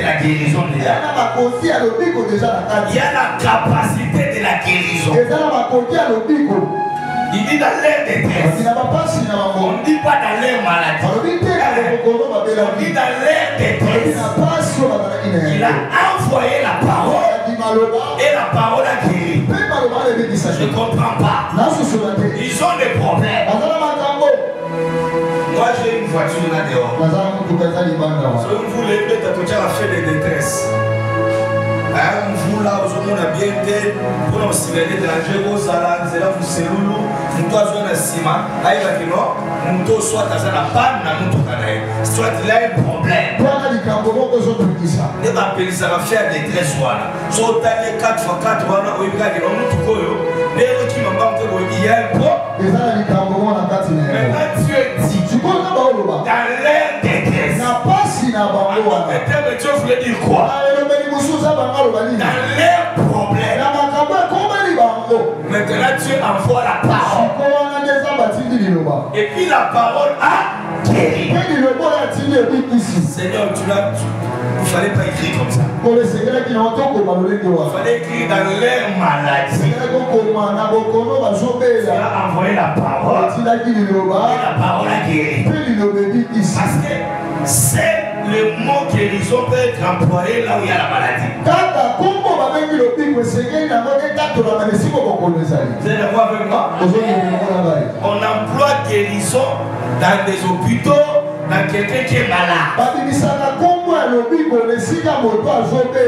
la guérison déjà. Il y a la capacité de la guérison. Il dit dans l'air des détresse. On ne dit pas dans l'air maladie. On dit dans l'air des détresse. Il a envoyé la parole et la parole a guéri. Je ne comprends pas. Ils ont des problèmes. Moi j'ai une voiture là dehors. Si vous voulez mettre à la fin de détresse. Vous là, vous avez bien été pour nous signaler de la Jérusalem, c'est là vous c'est loulou, nous doit jouer le ciment, aïe va dire non, nous doit soit dans la panne, nous doit soit il a un problème. Ne pas appeler ça va faire des très soins. Soit t'as 4x4, on a eu un gars nous tout coyo, les autres qui m'ont pas il y a un pot. Maintenant tu es dit, dans l'air détresse. Dieu voulait dire quoi? Dans les problèmes. Maintenant tu envoies la parole. Et puis la parole a guéri. Seigneur, il ne fallait pas écrire comme ça. Il fallait écrire dans l'air maladie. Tu as envoyé la parole. Et la parole a guéri. Parce que c'est le mot guérison peut être employé là où il y a la maladie. Vous allez voir avec moi? On emploie guérison dans des hôpitaux, dans quelqu'un qui est malade.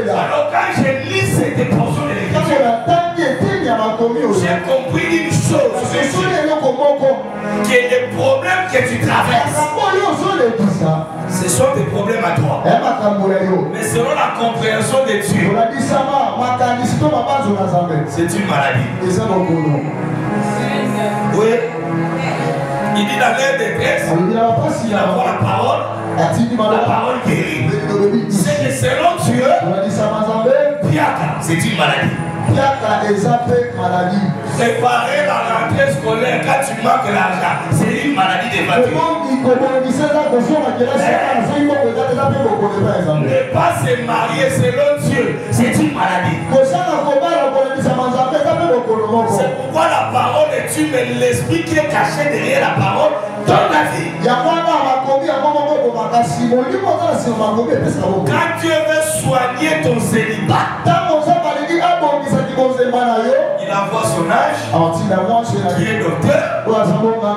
Alors quand je lis cette portion de l'écriture, j'ai compris une chose, que les problèmes que tu traverses, ce sont des problèmes à toi. Mais selon la compréhension de Dieu, c'est une maladie. Oui. Il dit dans l'air détresse, il envoie la parole guérit. C'est que selon Dieu, c'est une maladie. Préparer la rentrée scolaire quand tu manques l'argent, c'est une maladie de voiture. Ne pas se marier selon Dieu, c'est une maladie. C'est pourquoi la parole est une, mais l'esprit qui est caché derrière la parole donne la vie. Quand Dieu veut soigner ton célibat, il envoie son âge, qui est docteur, et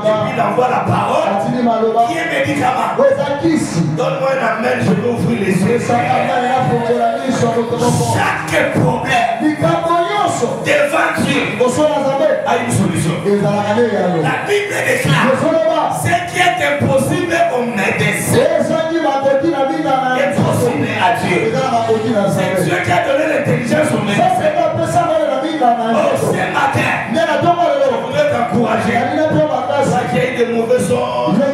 puis il envoie la parole, qui est médicament. Donne-moi un amen, je vais ouvrir les yeux. Chaque problème devant Dieu a une solution. La Bible déclare ce qui est impossible au médecin est possible à Dieu. C'est Dieu qui a donné l'intelligence au médecin. Oh, ce matin, je voudrais t'encourager. Ça qui a eu de mauvais sons, de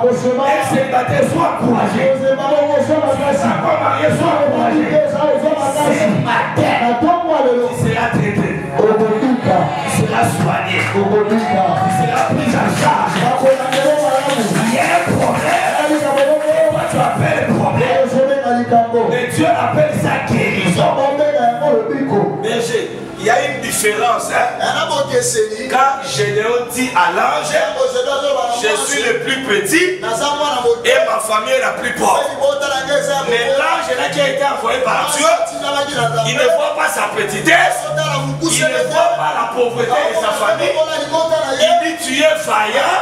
cauchemars, et ces batailles, sois encouragé. Ça va marier, sois encouragé. Ce matin, tu seras traité, tu seras soigné, tu seras pris en charge. Il y a un problème. Toi, tu appelles le problème. Et Dieu appelle ça guérison. Berger, il y a une différence. Quand Gédéon dit à l'ange, je suis le plus petit et ma famille est la plus pauvre. Mais l'ange là qui a été envoyé par Dieu, il ne voit pas sa petitesse, il ne voit pas la pauvreté de sa famille. Il dit tu es vaillant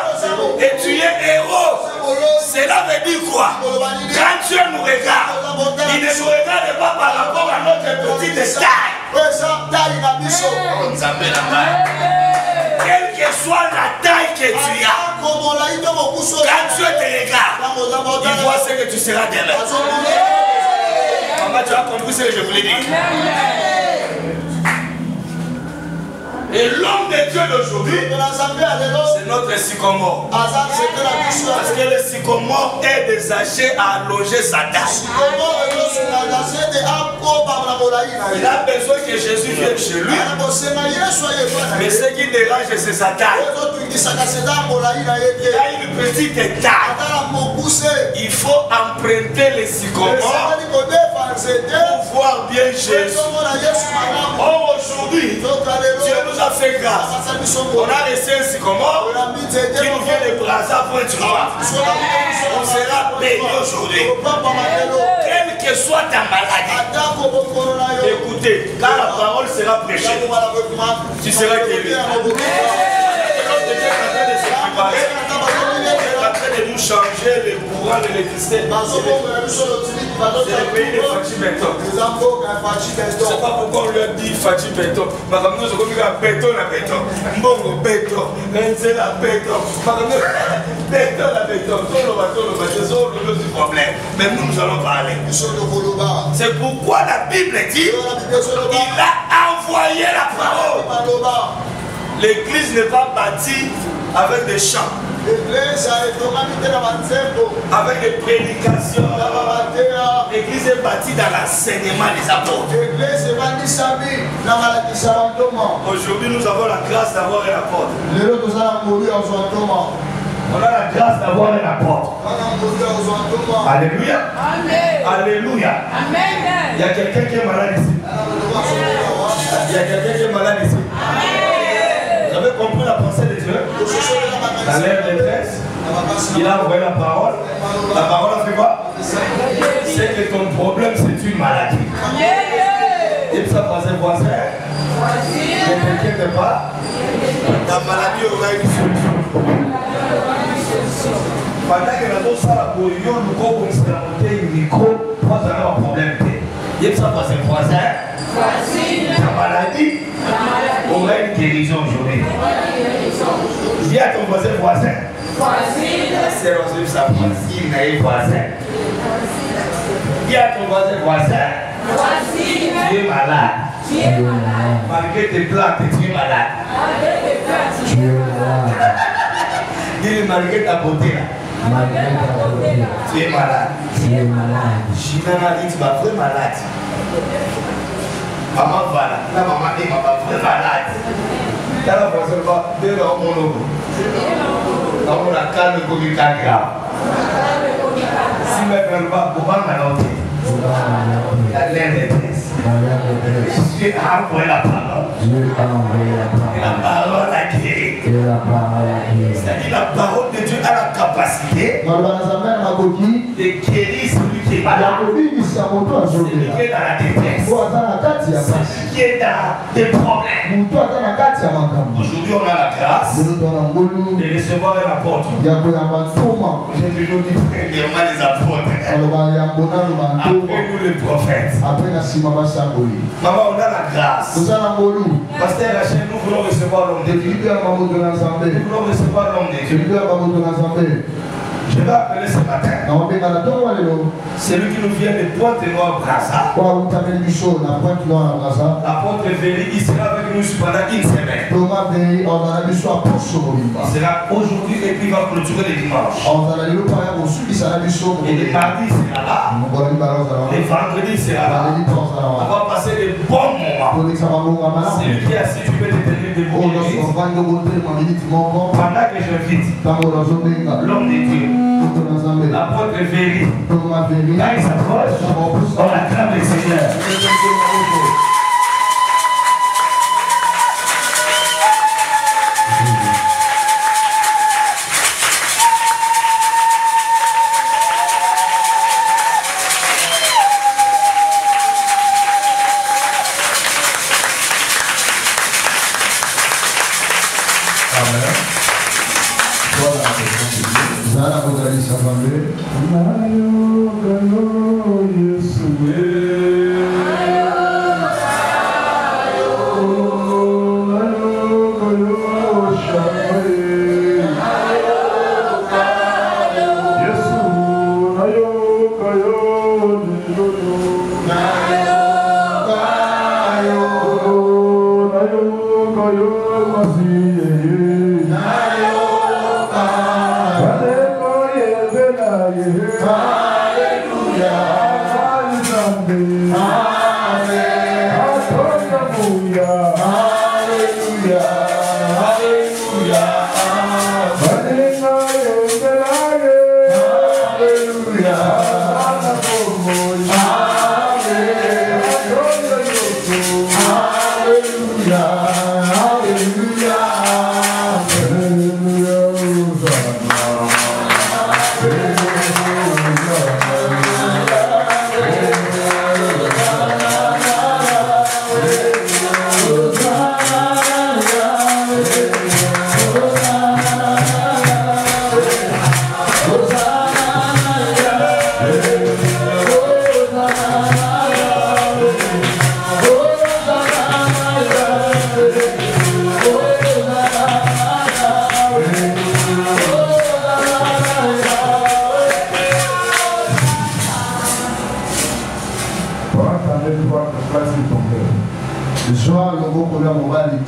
et tu es héros. Cela veut dire quoi? Quand Dieu nous regarde, il ne nous regarde pas par rapport à notre petite taille. Quelle que soit la taille que tu as, quand Dieu te regarde, il voit ce que tu seras demain. Maman, tu as compris ce que je voulais dire? Et l'homme de Dieu d'aujourd'hui, c'est notre sycomore. Parce que le sycomore est désaché à allonger sa taille. Il a besoin que Jésus vienne chez lui. Mais ce qui dérange, c'est sa taille. Il a une petite taille. Il faut emprunter les sycomores pour voir bien Jésus. Or aujourd'hui, Dieu nous a fait grâce. On a laissé un sycomore qui nous vient de Brazza pour être roi. On sera béni aujourd'hui. Quelle que soit ta maladie, écoutez, quand la parole sera prêchée, tu seras guéri. De nous changer les courants de l'électricité. C'est le pays de Fatih Béton. C'est pas pourquoi on lui a dit Fatih Béton. Par exemple, nous avons dit béton la béton. Mbongo béton. Renzel la béton. Béton la béton. Tout le bateau, c'est le problème. Mais nous allons parler. C'est pourquoi la Bible dit il a envoyé la parole. L'église n'est pas bâtie avec des chants. Avec des prédications. L'église est bâtie dans l'enseignement des apôtres. Aujourd'hui, nous avons la grâce d'avoir un apôtre. On a la grâce d'avoir un apôtre. Alléluia. Alléluia. Il y a quelqu'un qui est malade ici. Il y a quelqu'un qui est malade ici. Vous avez compris la pensée de Dieu? Dans l'air détresse, il a envoyé la parole. La parole a fait quoi? C'est que ton problème, c'est une maladie. Et ça passe voisin. Ne t'inquiète pas. Ta maladie aura une solution. Pendant que nous avons ça, nous avons monté un micro, nous avons un problème. Et ça passe voisin. Ta maladie aura une guérison aujourd'hui. Dis à ton voisin. C'est Roselyne, sa voisine est voisin. Dis à ton voisin. Tu es malade. Malgré tes plaintes, tu es malade. Dis malgré ta beauté là. Tu es malade. Chimena dit tu vas très malade. Maman voilà. La maman dit maman très malade. T'as la voisin va de mon logo. On a calme comme une grave. Si maintenant va pour pas m'annoncer. La l'air détresse. Dieu a envoyé la parole. La parole a guéri. C'est-à-dire la parole de Dieu a la capacité de guérir celui qui est malade. Celui qui est dans la détresse. Celui qui est dans des problèmes. Aujourd'hui on a la grâce de recevoir un apôtre. J'ai toujours dit premièrement les apôtres. Après nous les prophètes. Maman, on a la grâce. Pasteur Rachel, nous voulons recevoir l'homme de Dieu. Nous voulons recevoir l'homme de Dieu. Je vais appeler ce matin celui qui nous vient de Pointe-Noire Brazza. L'apôtre Véry, il sera avec nous pendant une semaine. Il sera aujourd'hui et puis il va clôturer les dimanches. Et le mardi, il sera là. Le vendredi, il sera là. On va passer de bons moments. Celui qui est assis, tu peux te tenir debout. Pendant que j'invite l'homme de Dieu, l'apôtre Véry, quand il s'approche, on acclame le Seigneur. Ayo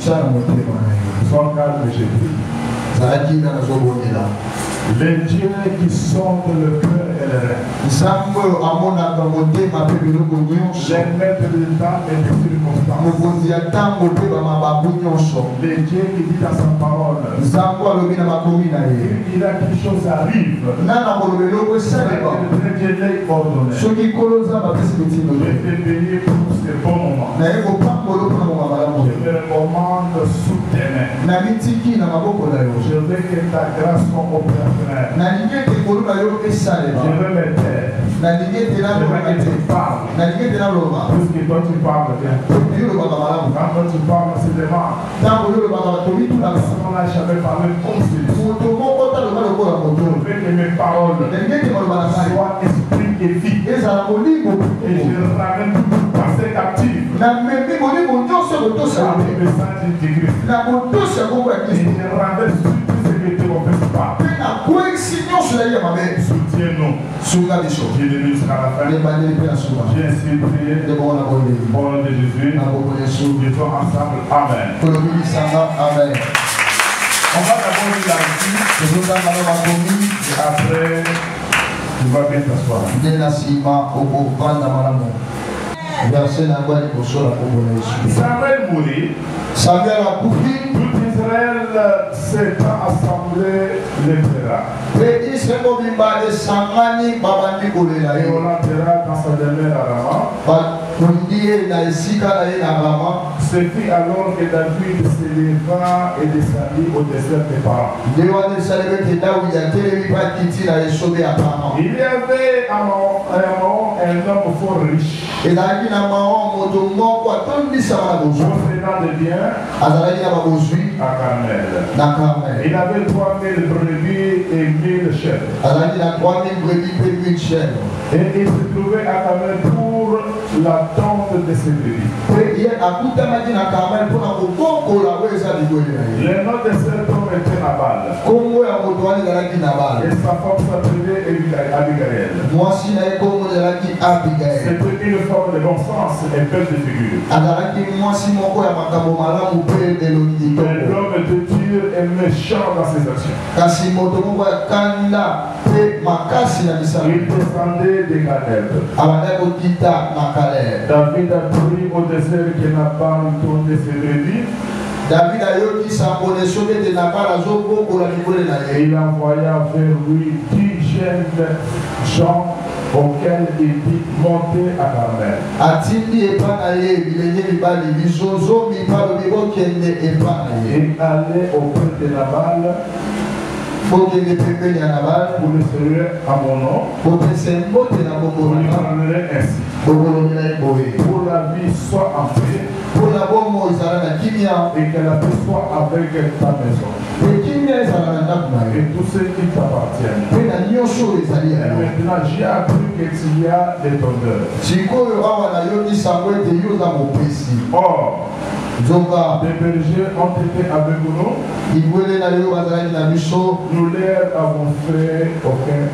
Sois calme, j'ai dit. Les dieux qui sondent le cœur et le rein. Les maîtres de temps et de circonstances. Les dieux qui disent à sa parole. Il a quelque chose arrive. Le très Dieu l'a ordonné. Je t'ai béni pour ces bons moments. Je me recommande sous tes mains. Je veux que ta grâce soit opérationnelle. Je veux me taire. Je veux que tu parles. Puisque toi tu parles bien. Quand toi tu parles, c'est des marques. On n'a jamais parlé comme celui-ci. Je veux que mes paroles soient esprit et vie. Et je ramène tout passé captif. Avec le message du Christ. Et je ramène tout ce que tu ne confesses pas. Soutiens-nous. J'ai donné jusqu'à la fin. J'ai ainsi prié. Au nom de Jésus. Nous sommes ensemble. Amen. On va d'abord lire la lecture. Et après, tu vas bien t'asseoir. Samuel mourit. Tout Israël s'est assemblé l'éclaira. Et on l'enterra dans sa demeure à Rama. Ce fut alors que David se leva et descendit au désert des parents. Il y avait un homme fort riche. Possédant de biens à Carmel. Il avait 3000 brebis et 1000 chèvres. Et il se trouvait à Carmel pour la tente de ses brebis. Le nom de cet homme était Nabal. Et sa femme s'appelait Abigail. C'était une femme de bon sens et belle de figure. Mais l'homme de Dieu est méchant dans ses actions. Il descendait des Caleb. David a pris au désert que Nabal tournait ses brebis. David a yoki sambone sobe de Nabal azoko pour la libérer na et il envoya vers lui 10 jeunes gens auxquels il dit montez à Carmel. Atindi epanaye bilenge libali bizozo mipalo bibokende epanaye. Il allait auprès de Nabal. Pour que les pépés de Nabal pour le saluer à mon nom. Pour que c'est mot de la pour lui parler ainsi. Pour la vie soit en paix. Pour la bonne mot, ça la kimia et que la paix soit avec ta maison. Et kimia ça la et tout ce qui t'appartient. Et maintenant j'ai appris qu'il y a des tondeurs. Or, des bergers ont été avec nous. Nous leur avons fait aucun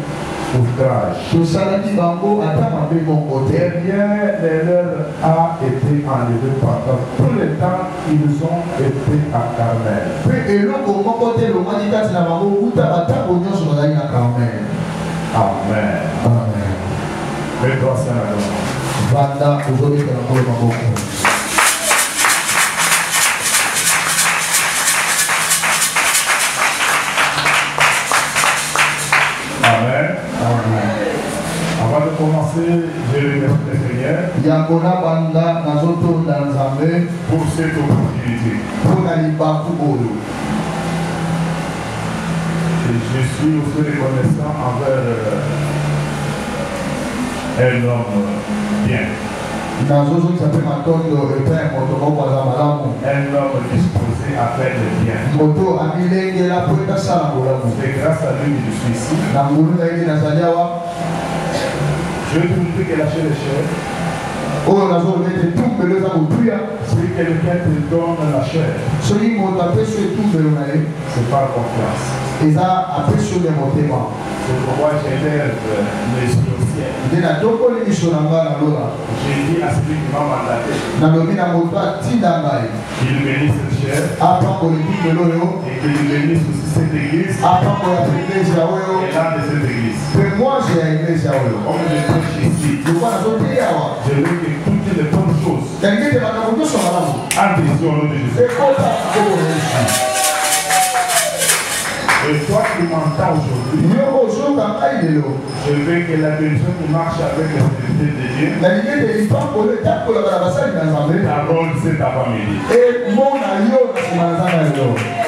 ouvrage. Et rien ne leur a été enlevé pendant tout le temps qu'ils ont été à Carmel. Amen. Mets-toi ça là. Amen. Avant de commencer, je remercie le Seigneur pour cette opportunité. Et je suis aussi reconnaissant envers un homme bien. Un homme disposé à faire le bien. C'est grâce à lui que je suis ici. Je veux te montrer que la chair est chère. Si quelqu'un te donne la chair, c'est par confiance. C'est pourquoi j'élève les yeux au ciel. J'ai dit à celui qui m'a mandaté qu'il bénisse cette chair et qu'il bénisse aussi cette église et l'âme de cette église. Comme je prêche ici, je veux que toutes les bonnes choses entrent ici au nom de Jésus. Et toi qui m'entends aujourd'hui, je veux que la personne qui marche avec la vérité de Dieu t'aborde cet après-midi.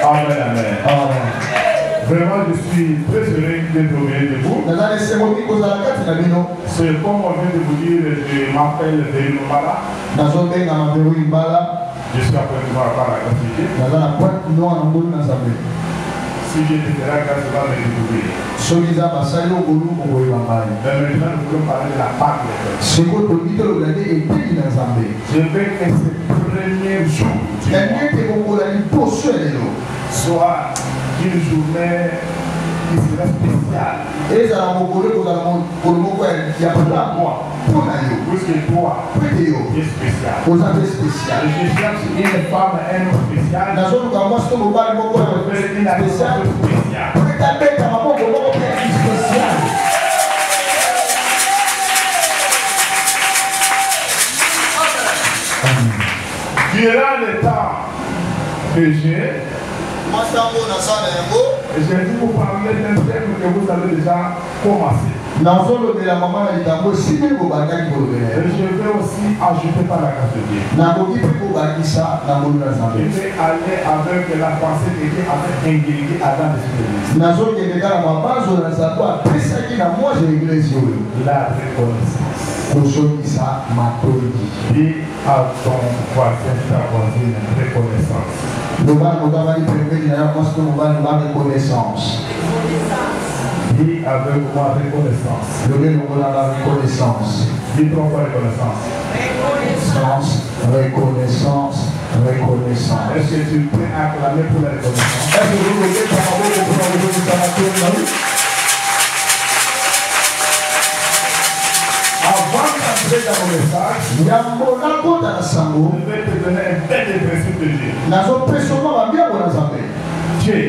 Amen, amen. Vraiment, je suis très heureux d'être au milieu de vous. C'est comme on vient de vous dire, je m'appelle Véro Mala. Je suis après de voir par la capacité. Si Dieu te fera grâce, va me découvrir. Mais maintenant, nous voulons parler de la part de l'Éternel. Je veux que ce premier jour soit une journée qui sera spéciale. Puisque toi, tu es spécial. Je cherche une femme, un homme spécial. Durant le temps que j'ai, j'ai dû vous parler d'un thème que vous avez déjà commencé. Et je vais aussi ajouter par la grâce de Dieu. Je vais aller avec la pensée que Dieu avait ingéniée avant de se lever. La reconnaissance. Dis à ton voisin, ta voisine, reconnaissance. Dis avec moi reconnaissance. Dis trois fois reconnaissance. Reconnaissance. Est-ce que tu es prêt à acclamer pour la reconnaissance? Avant d'entrer dans mon message, je vais te donner un bel principe de Dieu. Dieu,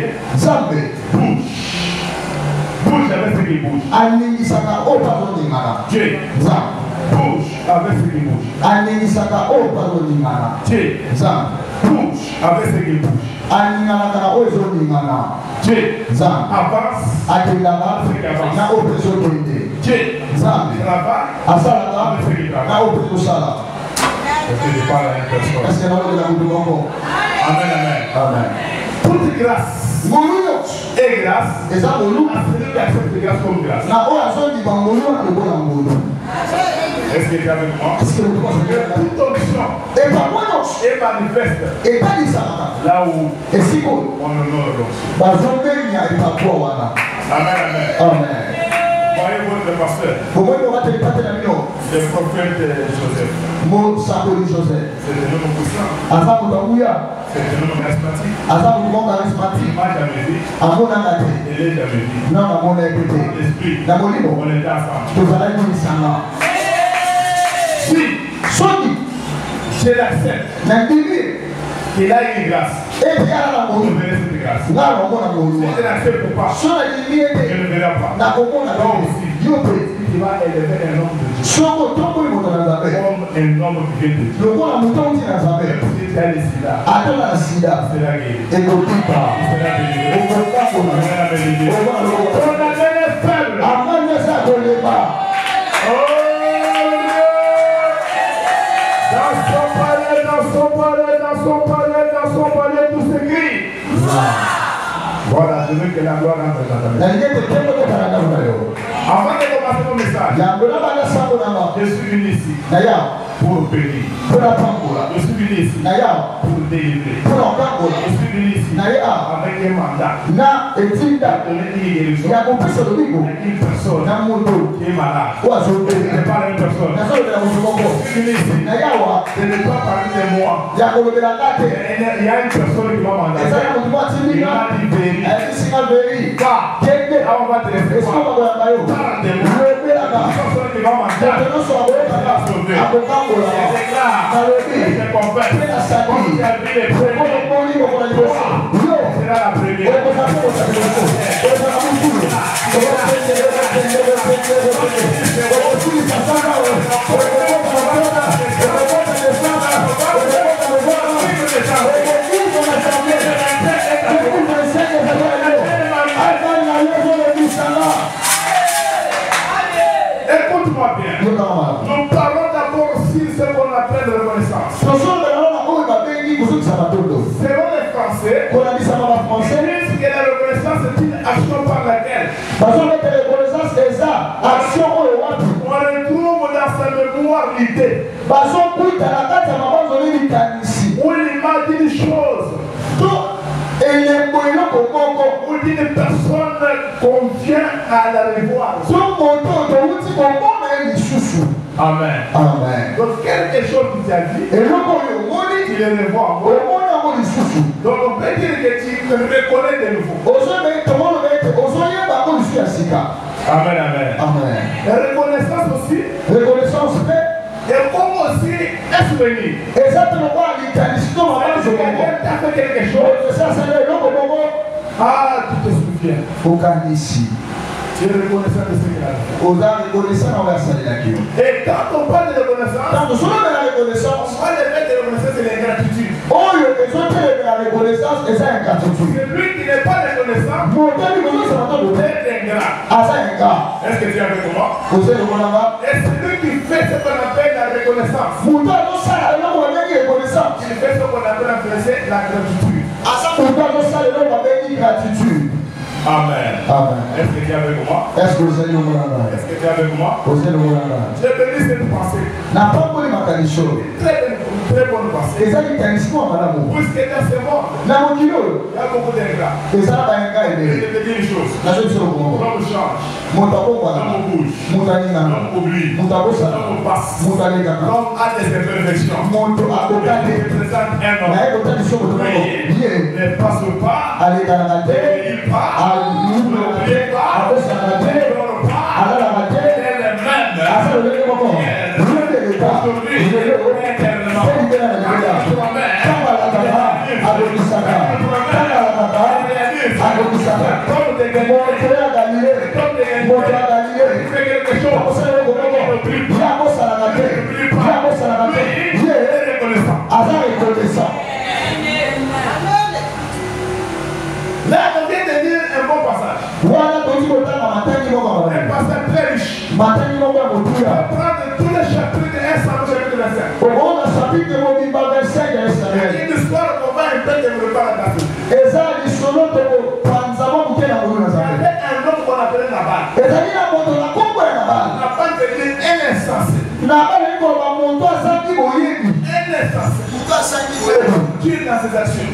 bouge avec ce qui bouge. Dieu, bouge avec ce qui bouge. Dieu, bouge avec ce qui bouge. Dieu, avance avec ce qui avance. Dieu, travaille avec ce qui travaille. Est-ce que je parle à une personne? Amen, amen. Toute grâce et grâce à celui qui accepte grâce comme grâce. Est-ce que tu es avec moi? Toute onction est manifeste là où on honore l'onction. Amen. Voyez votre pasteur, le prophète Joseph. C'est un homme puissant. C'est un homme charismatique. Il m'a jamais vu. Il n'est jamais vu. L'esprit, on est ensemble. Si je l'accepte, qu'il a une grâce, je verrai cette grâce. Si je l'accepte pas, je ne verrai pas. Donc aussi, il va élever un homme de Dieu. Comme un homme qui vient de Dieu. Si tu as le sida, c'est la guerre. Il sera délivré. On a les faibles. Dans son palais, tout s'écrit. Voilà, je veux que la gloire entre dans ta maison. Avant de commencer mon message, je suis venu ici pour bénir. Je suis venu ici pour délivrer. Je suis venu ici avec un mandat. Donner une guérison à une personne qui est malade. Ce n'est pas une personne. Je suis venu ici. Je ne pas parler de moi. Il y a une personne qui m'a mandaté. Il m'a dit Véry. Va on va te laisser voir. Parle de moi. Personne qui va m'entendre. Et déclare. Et je confesse. Comme tu as vu les premiers. Toi, sera la première. Écoute-moi bien. Nous parlons d'abord sur ce qu'on appelle reconnaissance. Selon les Français, ils disent que la reconnaissance est une action par laquelle on retrouve dans sa mémoire l'idée ou l'image d'une chose ou d'une personne qu'on vient à la revoir. Amen. Amen. Donc quelque chose qui t'a dit, tu le revois. Donc on peut dire que tu reconnais de nouveau. Amen, amen. Amen. La reconnaissance aussi. Et comme aussi esprit. Exactement quoi quelqu'un t'a fait quelque chose. Ah, tu te souviens. Tu es reconnaissant de ce qu'il a fait. Et quand on parle de reconnaissance, on parle de fait de reconnaissance et de gratitude. Celui qui n'est pas reconnaissant peut être ingrat. Est-ce que tu es avec moi? Et celui qui fait ce qu'on appelle la reconnaissance, il fait ce qu'on appelle en français la gratitude. Amen. Amen. Est-ce que tu es avec moi? Est-ce que tu es avec moi? J'ai béni cette pensée. Très bonne pensée. Puisque dans ce monde, il y a beaucoup d'ingrats. Je te dis une chose. L'homme change. L'homme bouge. L'homme oublie. L'homme passe. L'homme a des imperfections. Il représente un homme. Il ne passe pas. Il ne pas. N'oubliez pas, ne pleure pas, elle est le même. Aujourd'hui, éternellement. Comme des gagnants, il fait quelque chose. N'oublie pas. Lui, il est reconnaissant. Là, on vient de dire un bon passage. Un passage très riche. On va prendre tous les chapitres de 1 chapitre 25. Il y a une histoire qu'on va un peu développer là-dessus. Il y avait un homme qu'on appelait Nabal. Nabal veut dire un insensé. Un insensé. Qui est dans ses actions.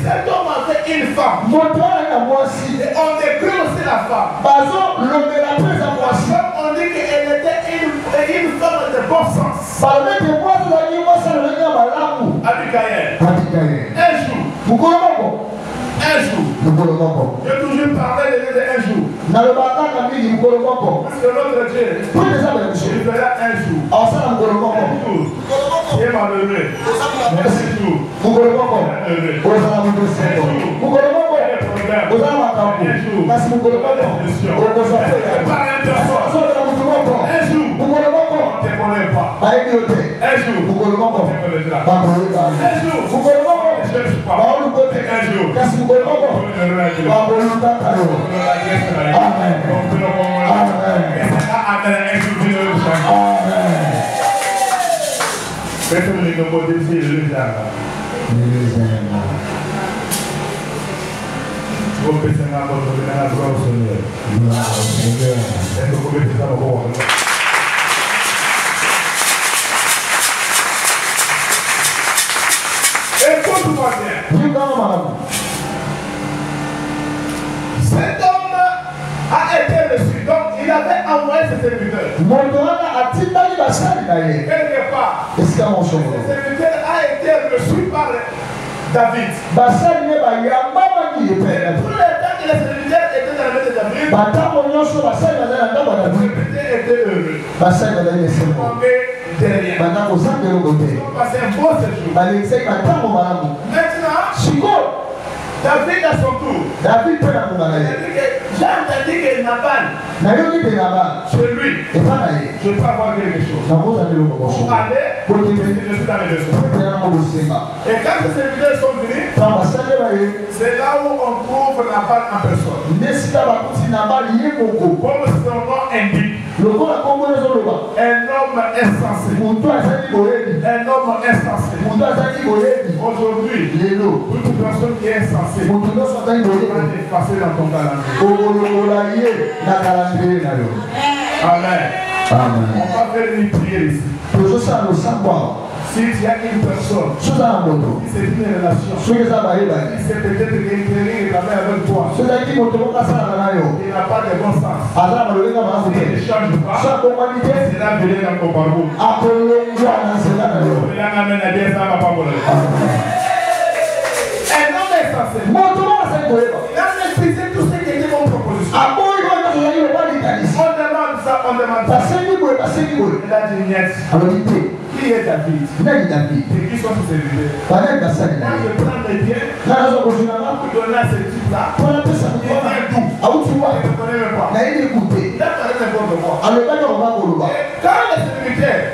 Cet homme avait une femme. Et on décrit aussi la femme. On dit qu'elle était une femme de bon sens. Abigail. Un jour. J'ai toujours parlé de un jour. Parce que notre Dieu, il verra un jour. Il est malheureux. Un jour. Écoute-moi bien. Cet homme a été reçu, donc il avait envoyé ses serviteurs. Quelque part, ce serviteur a été reçu par David. Tout le temps qu'il étaient heureux. Derrière. Maintenant, David à son tour. David peut la j'ai entendu que Nabal, chez lui, je peux avoir quelque chose. Pour aller, je suis dans les besoins. Et quand ces serviteurs sont venus, c'est là où on trouve Nabal en personne. Comme son nom indique. Un homme insensé. Un homme insensé. Aujourd'hui, toute personne qui est insensée va effacer dans ton calendrier. Amen. On va faire une prière ici. Si tu as une personne, si c'est une relation, si c'est peut-être quelqu'un qui travaille avec toi, il n'a pas de bon sens, il ne change pas, c'est là que il dans ton parcours. Un homme est censé. Il a maîtrisé tout ce qui était mon proposition. On demande ça, on demande ça. Il a dit niet. Qui est David? Et qui sont ses serviteurs? Quand je prends les biens, pour donner à ce type-là, il vient d'où? Il ne connaît même pas. Il a parlé n'importe quoi. Et quand les serviteurs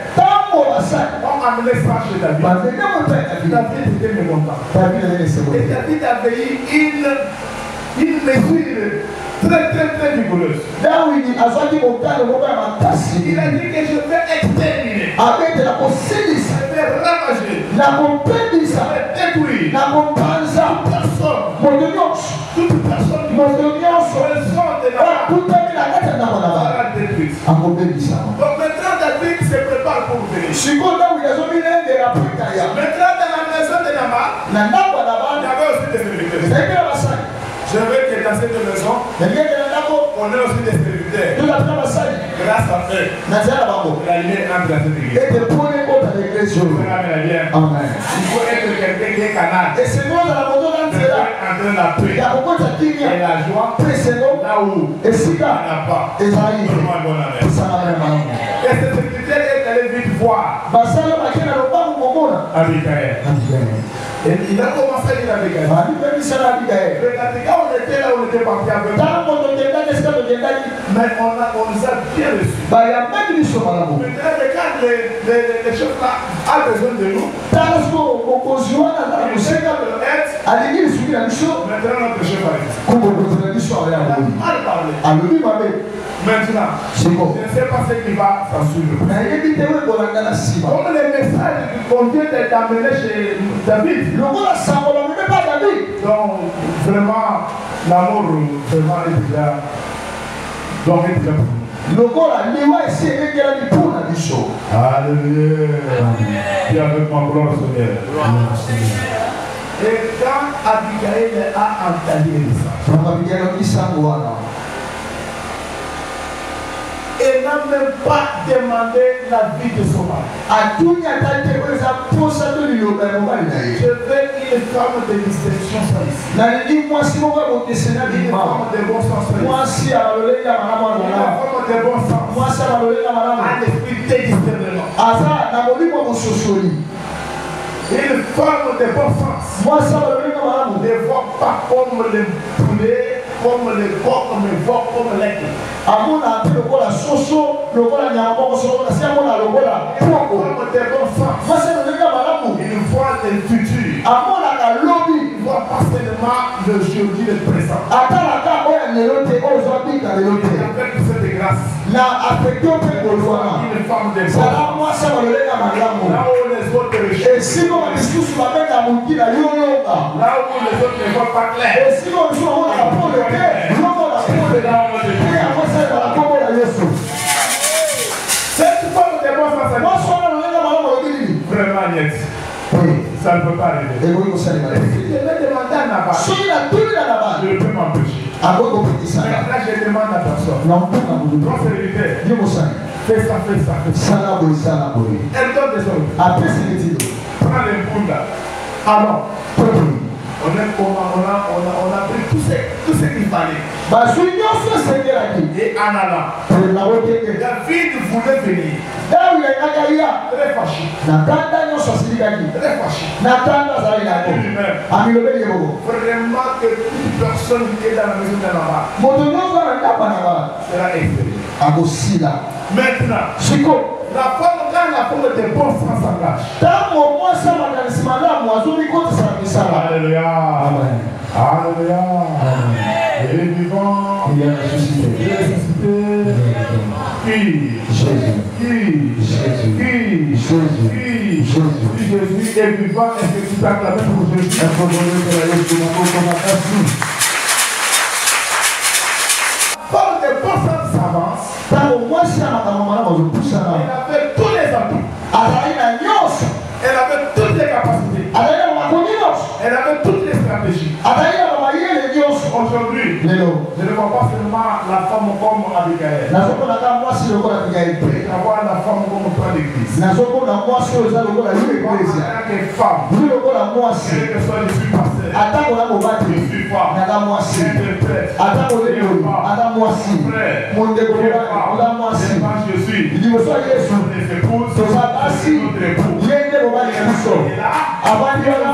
ont amené ça chez David, David était mécontent. Et David avait eu une mesure très vigoureuse. Il a dit que je vais exterminer. Je vais ravager. Je vais détruire. Toute personne qui le son de la détruite. Donc maintenant David se prépare pour venir. Maintenant dans la maison de Nabal, il y avait aussi des serviteurs. Je veux que dans cette maison, on ait aussi des serviteurs. Grâce à eux, la lumière entre dans cette église. Il faut être quelqu'un qui est canal. Entre la paix et la joie, là où il n'y en a pas. Et ce serviteur est allé vite voir Abigail. Et il a commencé à dire Abigail. Quand on était là, on était parti avec eux. Mais on nous a bien reçus. Maintenant, quand les chefs là ont besoin de nous, maintenant notre chef a dit. Maintenant, je ne sais pas ce qui va s'en suivre. Comme les messages qu'on vient d'amener chez David. Donc, vraiment, l'amour vraiment est déjà. Donc, est déjà alléluia. Dis avec ma gloire, Seigneur. Et quand Abigail a entendu ça, elle n'a même pas demandé la vie de son mari. Je veux une femme de distinction sans ici. Une femme de bon sens. Une femme de bon sens. Un esprit de discernement. Une femme de bon sens. Ne voit pas comme le poulet, comme le porc, mais voit comme l'aigle. Il voit le futur. Il voit pas seulement le jeudi, le présent. Avec cette grâce, une femme de bon sens. Là où les autres rejettent. Là où les autres ne voient pas clair. Cette femme de bon sens, vraiment niet. Ça ne peut pas arriver. Si je vais demander à Nabal, je ne peux m'empêcher. Maintenant, je demande à personne. Ton serviteur, fais ça. Elle donne des ordres. Prends les boules là. Alors, On a pris tout ce qu'il fallait. Et en allant, David voulait venir. Très fâché. Très fâché. Vraiment que toute personne qui est dans la maison de Nabal sera exprimée. Maintenant, la femme, quand la femme était bonne sans s'engage. Alléluia. Amen. Alléluia. Il est vivant. Il est ressuscité. Il est ressuscité. Qui? Jésus. Qui? Jésus. Qui? Jésus. Qui? Jésus. Jésus est vivant. Est-ce que tu peux acclamer pour Jésus? Il faut donner que la Jésus n'a pas comme des bonnes femmes s'avancent. Elle avait tous les atouts. Elle avait toutes les capacités. Elle avait toutes les stratégies. Aujourd'hui, je ne vois pas seulement la femme comme Abigail. Je vois la femme comme toi d'église. Je vois en tant que femme. Quelle que soit je suis pasteur. Je suis femme. J'interprète. Je suis.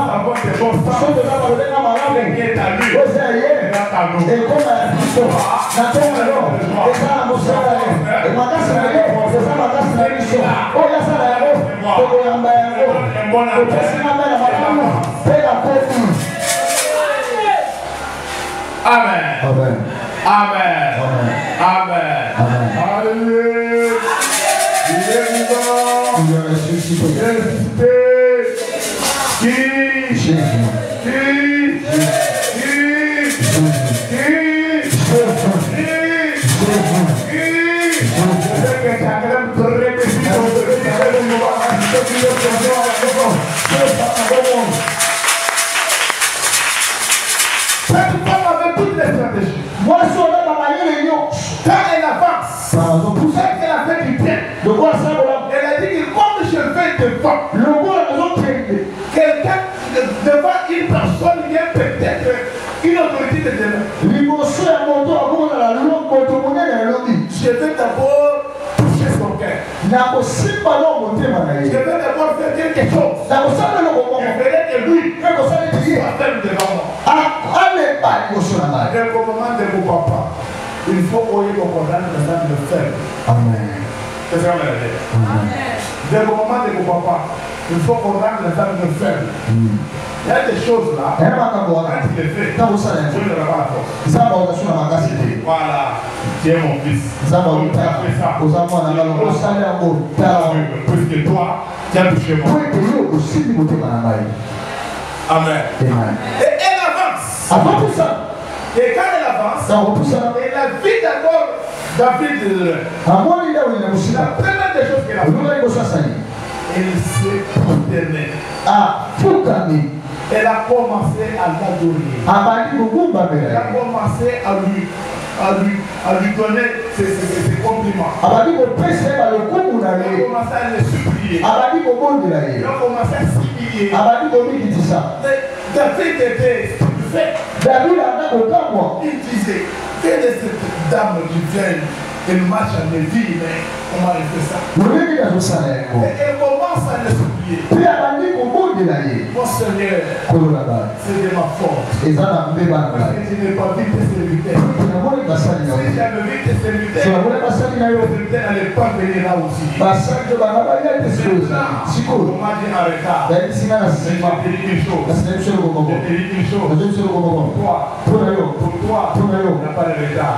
Notre épouse. Notre époux. Amen. Amen. Amen. Amen. Alléluia. Il est vivant. Il est ressuscité. Il est ressuscité. Qui? Jésus. Qui? Cette femme avait toutes les stratégies. Quand elle avance, c'est qu'elle a fait du bien. Elle a dit que comme je fais devant quelqu'un, devant une personne, il y a peut-être une autorité de Dieu. Je vais d'abord toucher son cœur. Je vais d'abord faire quelque chose. Je ferai de lui. Il va faire devant moi. Dès le moment de mon papa, il faut oyer mon condamné de le faire. Amen. C'est ça, Amen. Dès le moment de mon papa, il faut qu'on rende les âmes de faibles. Il y a des choses là. Quand il les fait, Dieu ne va pas la force. Voilà. Tu es mon fils. Tu as fait ça. Puisque toi, tu as touché moi. Amen. Et elle avance. Et quand elle avance, elle a vu d'abord David. La première des choses qu'elle a fait, elle s'est prosternée. Elle a commencé à l'adorer. Elle a commencé à lui donner ses compliments. Elle a commencé à le supplier. Elle a commencé à s'humilier. David était stupéfait. Il disait, quelle est cette dame qui vient? Elle marche à mes vies, mais comment elle fait ça? Et elle commence à le supplier. Mon Seigneur, c'est de ma force. Parce que je n'ai pas vu tes serviteurs. Si j'avais vu tes serviteurs, tes serviteurs n'allaient pas venir là aussi. On m'a dit arrêta. Mais je te dis une chose. Pour toi, il n'y a pas de retard.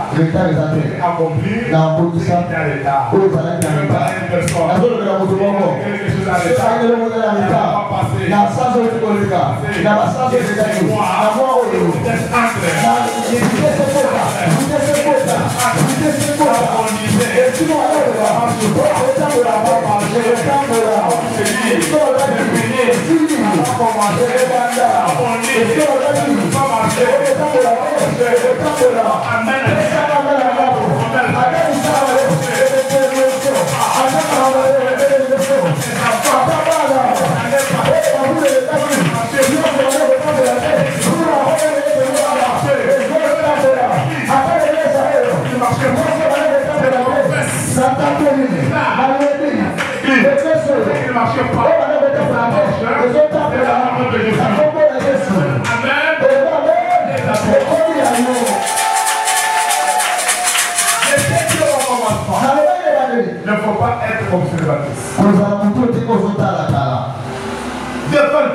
Accomplir. Il y a un retard. Je veux parler à une personne. Quelque chose à retard. Il n'a pas passé. Amen.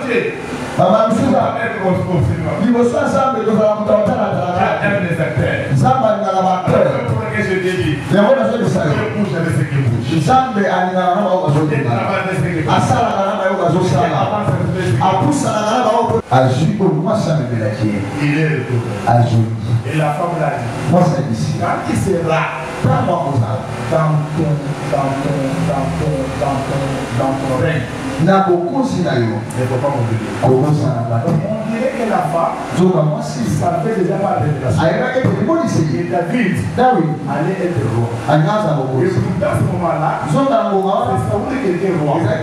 Dieu. Baba Msuza. Il vous soit ensemble de la montagne. j'aime les acteurs. Zamba ni la bakteur. Pour que je te dis. Les gens ne savent pas. Je bouge avec ce qui bouge. Zamba ani na na ba zo de. Asala na na ba zo sala. Apusa na na ba. Aju ko moi ça me la qui. Il est le tout. Aju. Et la femme l'a dit. Moi c'est ici. Quand il sera dans ton règne. Na beaucoup si na yo. Ne faut pas m'oublier. Comment ça na ba. On dirait que la femme, moi si ça fait déjà pas de révélation. Aïe, et bon ici. Et David allait être roi. Et dans ce moment-là, c'est Saoul qui était roi. Et David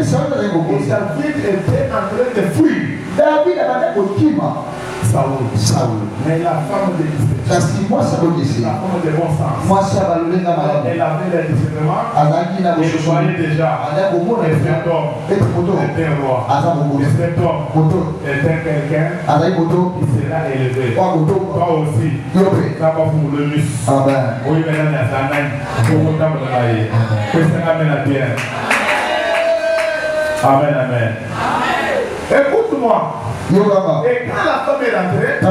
était en train de fuir. David a Saoul. Mais la femme de moi ça veut dire la femme de bon sens. Moi ça va le elle avait le discernement. Elle voyait déjà cet homme était un roi. Et cet homme était quelqu'un qui sera élevé. Toi aussi. Ça va pour le mus. Oui, mesdames et amen. Que ça amène à bien. Amen, amen. Écoute-moi. Et quand la femme est rentrée,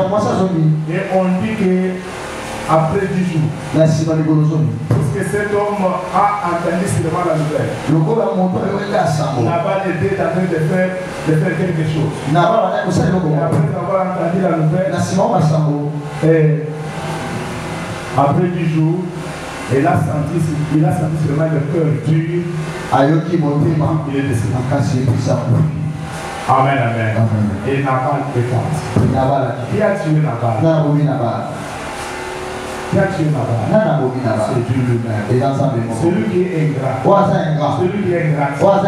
et on dit que après 10 jours, parce que cet homme a entendu seulement la nouvelle. Nabal était en train de faire quelque chose. Et après avoir entendu la nouvelle, et après 10 jours, il a senti seulement le cœur dur. Il est décédé. Amen, amen. Et Nabal est parti. Qui a tué Nabal? Qui a tué Nabal? C'est Dieu lui-même. Celui qui est ingrat. Celui qui est ingrat. Pour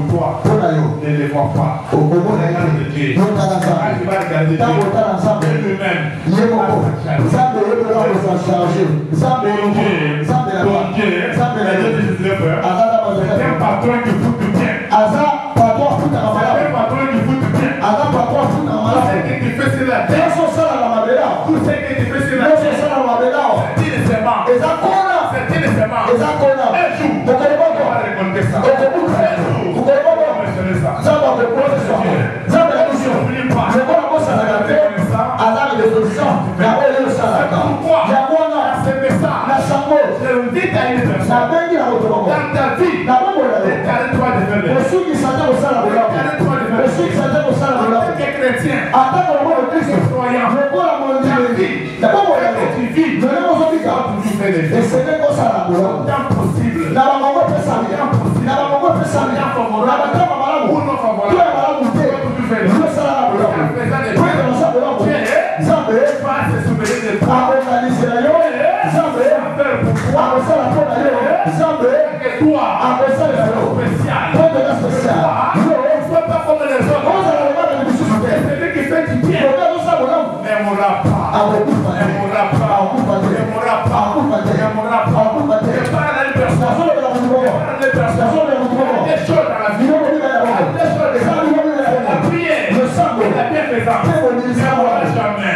toi, ne les vois pas. Regarde Dieu. Quand tu vas regarder Dieu, lui-même. Ton Dieu, c'est un patron qui fout du bien. C'est un patron qui fout du bien. Tout ce que tu fais sur la terre. Tout ce que tu fais sur la terre. C'est innocemment. C'est innocemment. Un jour, on va récolter ça. Un jour, on va mentionner ça. N'oublie pas. Pourquoi ce message, je le dis à une personne. Dans ta vie, déclare-toi de faire les choses. Déclare-toi de faire les choses. En tant que chrétien, croyant, ta vie, tu vis, tu vas toujours faire les choses. Tant possible. Ou non favorable. Tu vas toujours faire les choses. Pas se souvenir de toi. Que toi, spécial. Ne sois pas comme les autres. Celui qui fait du bien n'aimera pas. Ne parle à une personne. Des choses dans la vie. La prière, la bienfaisance. Ne voilà jamais.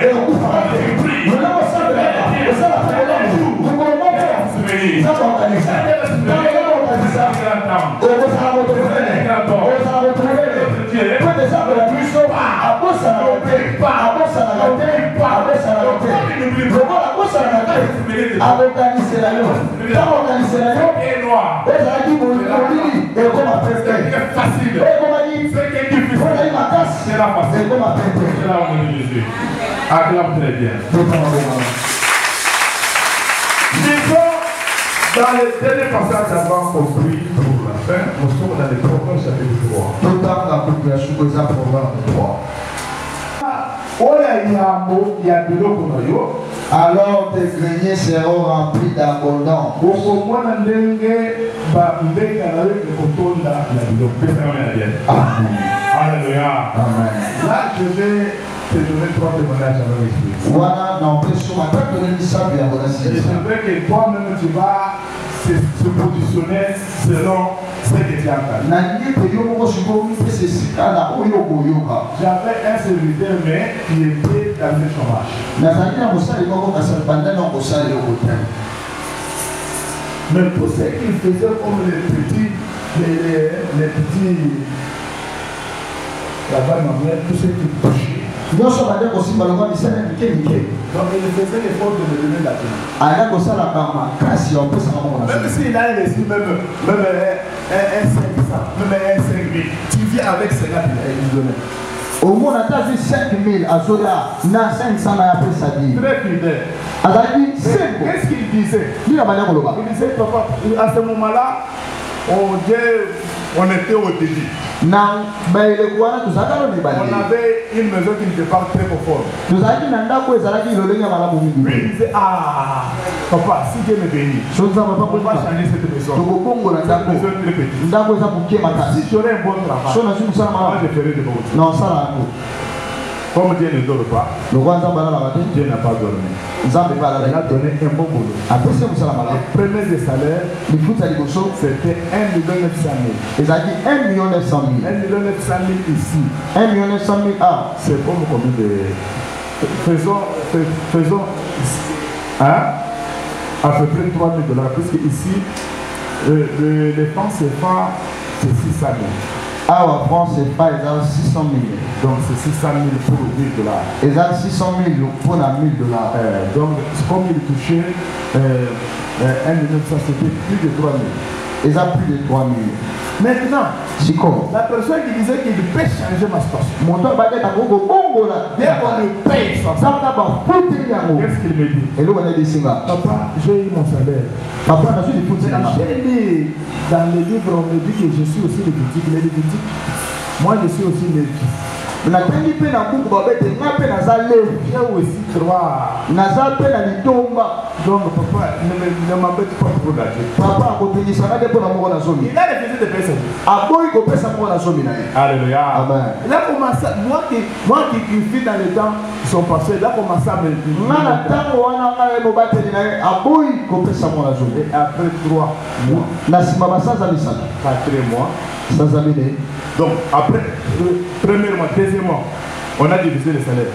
Acclame très bien. Dans le dernier passage avant compris pour la fin, nous sommes dans le Proverbes chapitre 3. Alors tes greniers seront remplis d'abondance. Alléluia. Amen. Là, je vais te donner 3 témoignages avec l'esprit. Voilà, non, je veux que toi-même tu vas se positionner selon ce que tu as entendu. J'avais un serviteur, mais il était dans le chômage. Mais pour ce qu'il faisait comme les petits là-bas, ma mère, tout ce qui touchait. Nous sommes allés aussi par le monde ici, Donc il faisait l'effort de me donner la vie. Même s'il a investi même un 500, même un 5 000, tu viens avec 50 000 et il donnait. Au moins, on a vu 5 000 à Zola, na 500 après ça dit. Très fidèle. Qu'est-ce qu'il disait? Il disait, papa, à ce moment-là, on était au début. On avait une maison qui n'était pas très conforme. Puis il disait, ah, papa, si Dieu me bénit, on va changer cette maison. Cette maison est très petite. Si j'aurais un bon travail, moi je ferai de bon. Comme Dieu ne dort pas, Dieu n'a pas dormi. Il a donné un bon boulot. Le premier des salaires, c'était 1 900 000. 1 900 000. 1 900 000 ici. 1 900 000 ah. C'est comme combien de... Faisons à peu près 3 000 $, puisque ici, les francs CFA, c'est 600 000. Ah, en France, c'est pas 600 000. Donc c'est 600 000 pour 1 000 $. Et là, 600 000 pour 1 000 $. Donc, comme il touchait 1 900, c'était plus de 3 000. Et ça, plus de 3 000. Maintenant, la personne qui disait qu'il peut changer ma situation. Dès qu'on me paye ça, qu'est-ce qu'il me dit? Papa, j'ai eu mon salaire. Papa, j'ai lu dans les livres, on me dit que je suis aussi Lévitique. Moi, je suis aussi Lévitique. J'ai aussi 3. Donc, papa, ne m'embête pas pour la vie. Papa, il a refusé de payer sa vie. Alléluia. Amen. Il a commencé, moi qui vis dans les temps qui sont passés, il a commencé à me dire. Et après 3 mois, 4 mois, donc après, premièrement, deuxièmement, on a divisé le salaire.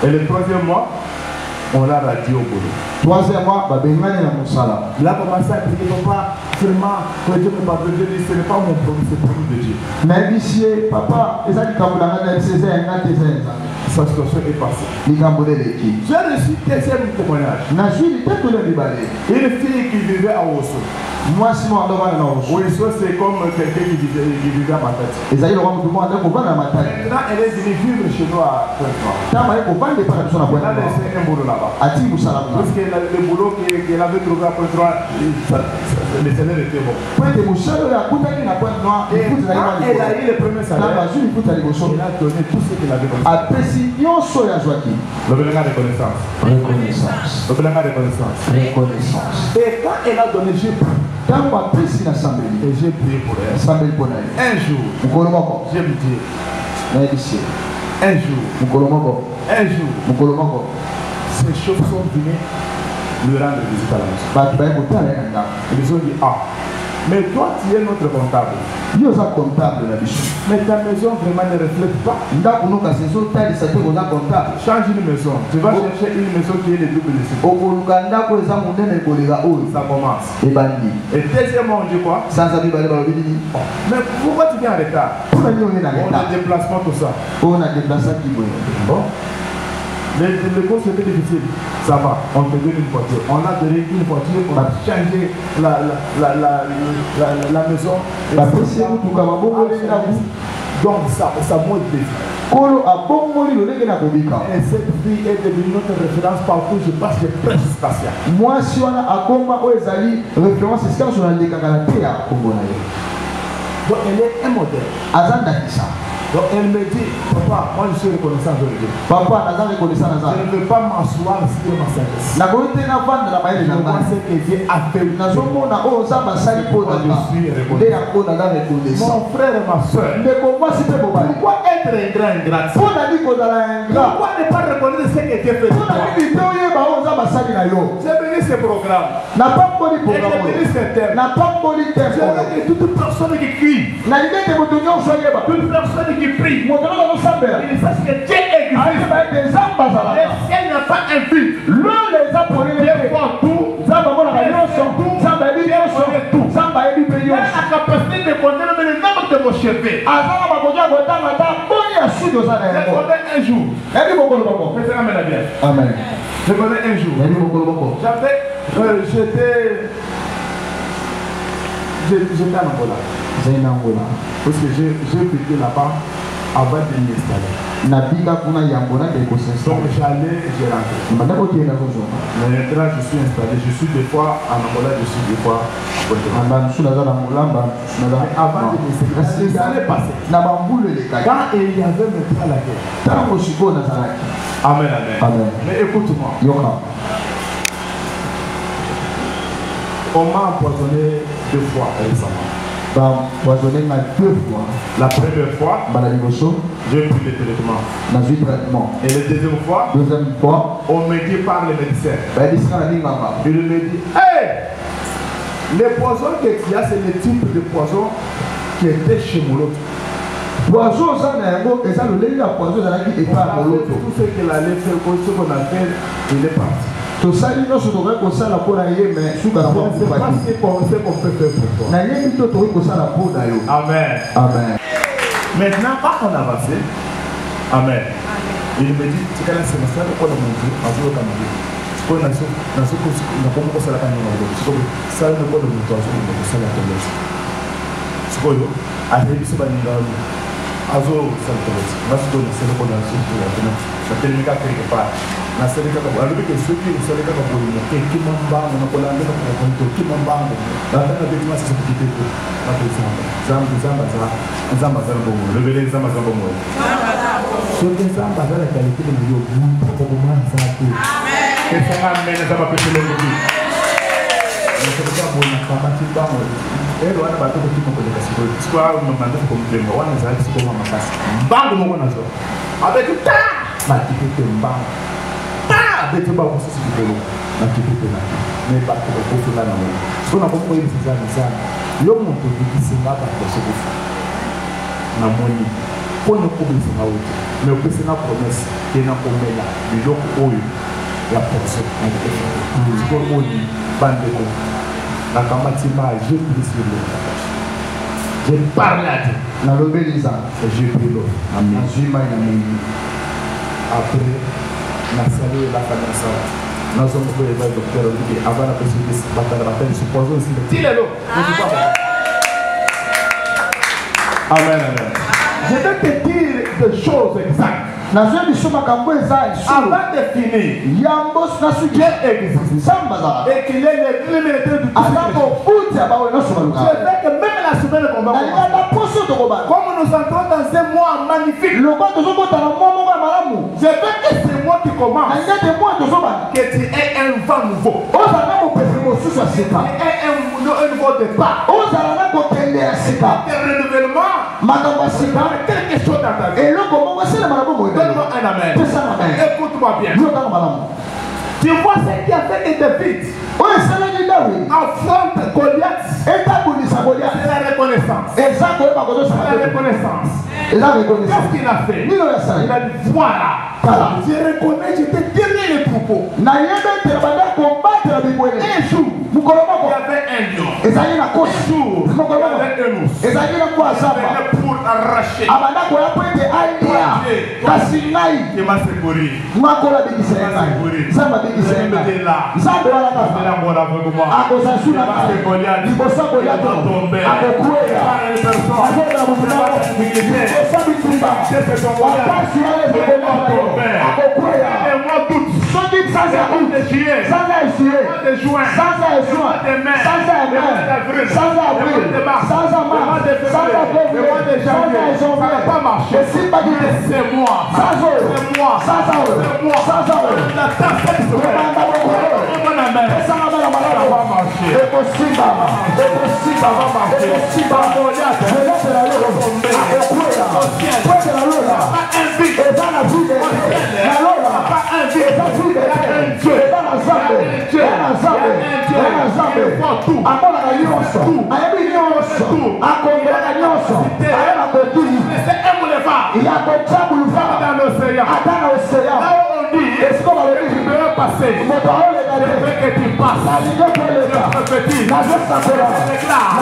Et le troisième mois, on l'a radié au boulot. Troisième mois, il a commencé à dire, papa, vraiment, que Dieu me pardonne, ce n'est pas mon problème, c'est le problème de Dieu. Mais ici, papa, sa situation est passée. J'ai reçu deuxième témoignage. Une fille qui vivait à Osso. Osso, c'est comme quelqu'un qui vivait à Matati. Maintenant, elle est venue vivre chez nous à Pointe-Noire. Elle a laissé un boulot là-bas. Parce que le boulot qu'elle avait trouvé à Pointe-Noire, le salaire était bon. Et quand elle a eu le premier salaire, elle a donné tout ce qu'elle avait besoin. Le besoin de reconnaissance. Et quand elle a donné, j'ai pris. Et j'ai prié pour elle. Un jour, je me dis, un jour, ces choses sont venues lui rendre visite à la maison. Ils ont dit, ah, mais toi tu es notre comptable. Mais ta maison vraiment ne reflète pas. Change une maison. Tu vas chercher une maison qui est le double de ce. Ça commence. Et deuxièmement, on dit quoi? Mais pourquoi tu viens en retard? On a déplacement, tout ça. Bon. Le cours c'était difficile. Ça va, on te donne une voiture. On a donné une voiture, on a changé la maison. Donc ça monte des vies. Et cette fille est devenue notre référence partout. Je passe les presse spatiales. Moi, si on a référence, c'est quand on a des donc elle est un modèle. Donc elle me dit, papa, moi je suis reconnaissant de Dieu. Papa, je ne veux pas m'asseoir sur ma sagesse. Je vois ce que Dieu a fait. Mon frère et ma soeur, pourquoi être ingrat? Pourquoi ne pas reconnaître ce que Dieu fait? J'ai venu ce programme. Et j'ai venu ce thème. J'ai vu toute personne qui crie, toute personne qui prie, il sache que Dieu existe. Le ciel n'a pas un but. Dieu voit tout. Dieu a la capacité de connaître le nombre de vos chevet. J'ai connais un jour. Amen. Je connais un jour. J'étais en Angola. Parce que j'ai vécu là-bas avant de m'installer. Donc j'allais, j'ai rentré. Maintenant je suis installé. Je suis des fois en Angola, je suis des fois à avant de m'installer, ça allait passer. Quand il y avait maintenant la guerre. Amen, amen. Amen. Mais écoute-moi. On m'a empoisonné 2 fois récemment. La première fois, j'ai pris le traitement. Et la deuxième fois, on me dit par les médecins. Il me dit, hey, les poisons qu'il y a, c'est le type de poison qui était chez Moloto. Poison, ça n'est pas tout ce qu'il allait faire, ce qu'on a fait, il est parti. To sali no so to ko sala ko na ye me suka na ko pas ce qu'on fait pour toi. Na ye to ko sala ko da yo. Amen. Amen. Maintenant quand on avance, amen. Il me dit tu connais ce matin quoi dans mon Dieu, en jour comme Dieu. Quoi na so ko na ko ko sala kan no ngo. Ça ne ko do mo to so ko sala to les. Ko yo a he biso ba ni ga azo sala to les. Mas ko na sala ko na so ko ya na. Ça termine quelque part. Na sele kaka bo alobi ke soki sele kaka bo mo ke kimamba mo ko lande ko ko kimamba mo na tana be ma se kite ko na ko zamba za bo mo lebele zamba za bo mo so ke zamba za la kalite mo yo bu ko ko man za ko amen ke sanga mena zamba pe lo mo bi na se ka bo na kama ti ba mo wana ba to ko timo ko ka siko siko mo manda ko mo mo wana za siko ma makasi bango mo na zo avec ta ba ti ko mbango bete ba ko sisi ko na kipepe na me ba ko ko fula na mo so na ko ko yi sana sana yo mo to di singa ba ko so ko na moni ko no ko bi singa o me ko singa promesse ke na ko mela bi lo ko oyo ya porso na ko ko oni bande ko na kama tima je plus le je parle à Dieu Na lobeliza je prie l'eau amen azima ina mingi après na salut la connaissance. Nous sommes pour les docteurs avant la possibilité de battre supposons aussi le tilelo. Amen, amen. Je vais te dire des choses exactes. Avant de finir, Yambos na Dieu existe. Samba Et qu'il est le militaire du tout. Je sais que même la semaine qu'on va commencer, comme nous entrons dans un mois magnifique, je veux que c'est moi qui commence, que tu aies un vent nouveau, un nouveau départ, un renouvellement, quelque chose dans ta vie. Donne-moi un amen. Écoute-moi bien. Tu vois ce qui a fait que David affronte Goliath. C'est la reconnaissance. C'est la reconnaissance. Qu'est-ce qu'il a fait? Il a dit voilà. Je reconnais, je t'ai dernier les troupeaux. Un jour, il y avait un lion. Un jour, il y avait un ours. Il venait pour arracher. Il m'a secouru. Il y a des dans l'océan. passer. Je veux que tu passes. Je prophétise. Je déclare.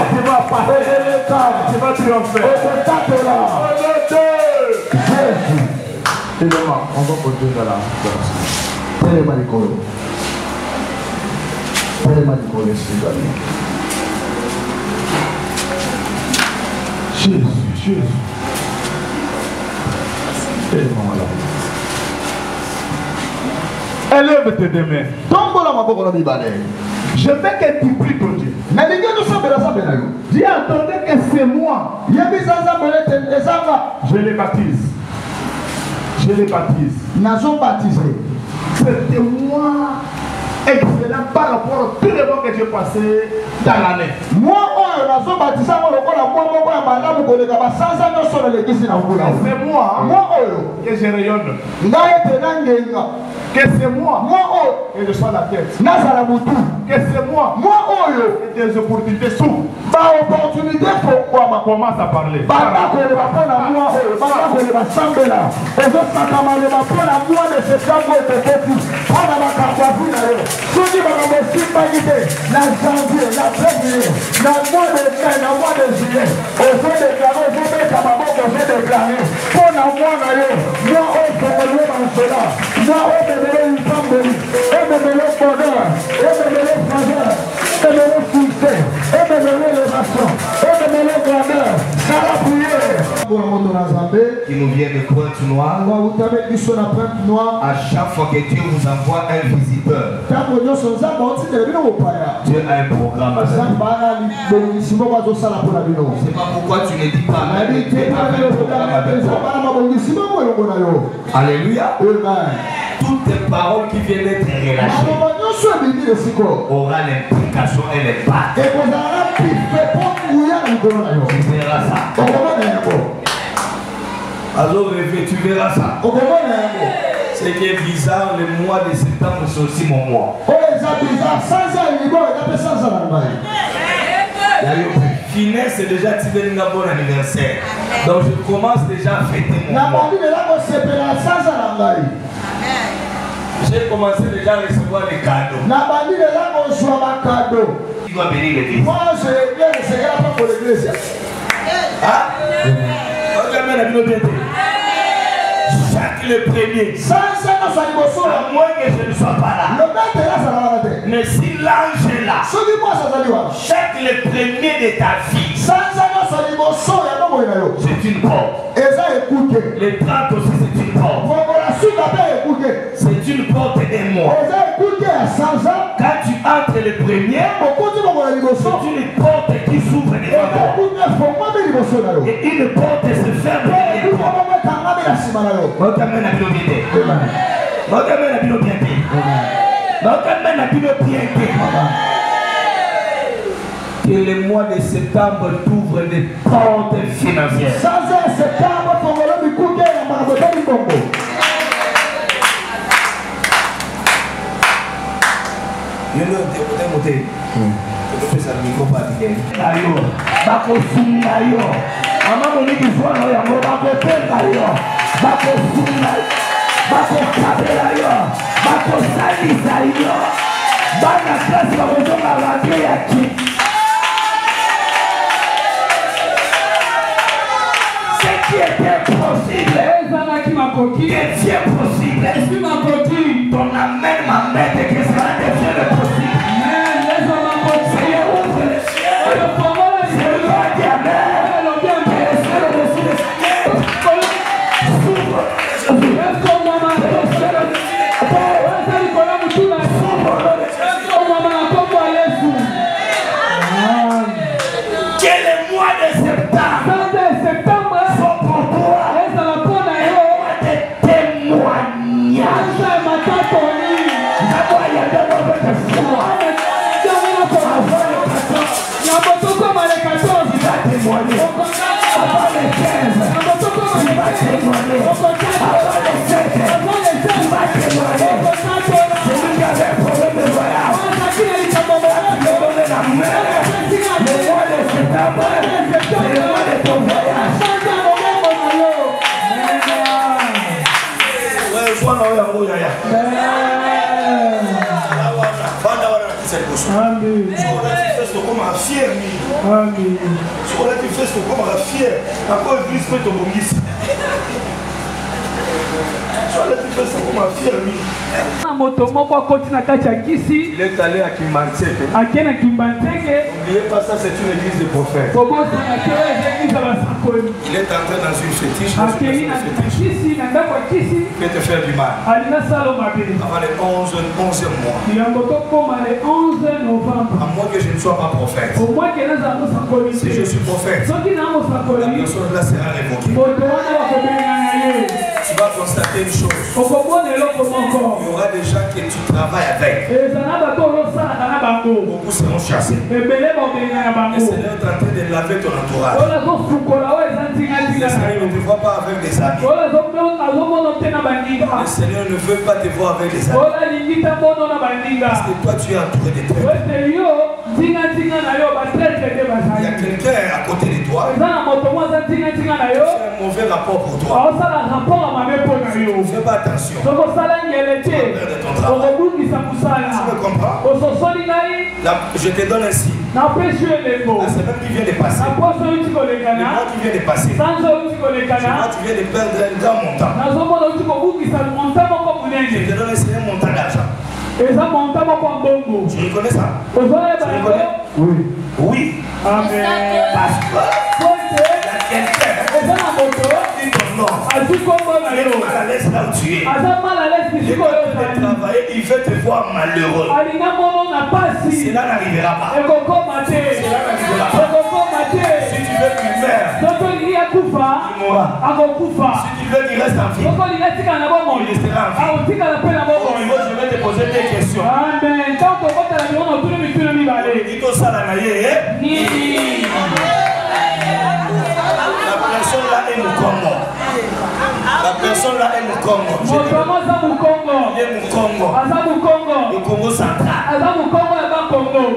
Tu vas passer. Tu vas triompher. Élément, on va continuer dans la Jésus. Élève tes deux mains. Je veux que tu pries pour Dieu. Dieu attendait que c'est moi. Je les baptise. C'était moi excellent par rapport à tous les mois que j'ai passé dans l'année. C'est moi que je rayonne. Que c'est moi que je sois la tête. Que c'est moi que des opportunités s'ouvrent. Commence à parler. qui nous vient de Pointe-Noire. À chaque fois que Dieu vous envoie un visiteur, Dieu a un programme avec nous. C'est pas pourquoi tu ne dis pas mais Dieu a un programme avec toi. Alléluia. Toutes les paroles qui viennent d'être relâchées aura l'implication et l'impact. Tu verras ça. Alors tu verras ça. Ce qui est bizarre, le mois de septembre, c'est aussi mon mois. Finesse, c'est déjà tiré un bon anniversaire. Donc je commence déjà à fêter mon mois. J'ai commencé déjà à recevoir les cadeaux. Tu dois bénir l'église. Moi, je viens de Seigneur pour l'église. Ah? Chaque le premier. À moins que je ne sois pas là. Mais si l'ange est là, chaque le premier de ta vie, c'est une porte. Les 30 aussi, c'est une porte. C'est une porte des mois. Quand tu entres le premier, c'est une porte qui s'ouvre devant toi. Et une porte se ferme derrière toi. Que le mois de septembre t'ouvre des portes financières. Ce qui était possible, ton amène ma mère que cela devienne possible. Seigneur, ouvre les cieux. C'est le roi qui amène. Quel est le mois de septembre? Sont pour toi des témoignages. Le mois de septembre, c'est le mois de ton voyage. Il est allé à Kimbantseke. N'oubliez pas ça, c'est une église de prophètes. Il est entré dans une fétiche. Il peut te faire du mal. Avant le 11e mois. À moins que je ne sois pas prophète. Si je suis prophète, la personne là sera révoquée. Tu vas constater une chose. Il y aura des gens que tu travailles avec. Beaucoup seront chassés. Le Seigneur est en train de laver ton entourage. Le Seigneur ne te voit pas avec des amis. Le Seigneur ne veut pas te voir avec des amis. Parce que toi tu es entouré de traîtres. Il y a quelqu'un à côté de toi. C'est un mauvais rapport pour toi. Fais pas attention. Tu me comprends? Je te donne un signe. La semaine qui vient de passer. Le mois qui vient de passer. Tu viens de perdre un grand montant. Je te donne un montant d'argent. Tu reconnais ça? Tu reconnais? Oui. Oui. Amen. Parce que il y a quelqu'un qui dit ton nom. Il est mal à l'aise là où tu es. Il est en train de travailler, il veut te voir malheureux. Cela n'arrivera pas. Cela n'arrivera pas. Si tu veux qu'il meure, il mourra. Si tu veux qu'il reste en vie, il restera en vie. Je vais te poser des questions. Amen. La personne là est Mukongo. La personne là est Mukongo. Il est Mukongo. Le Congo central.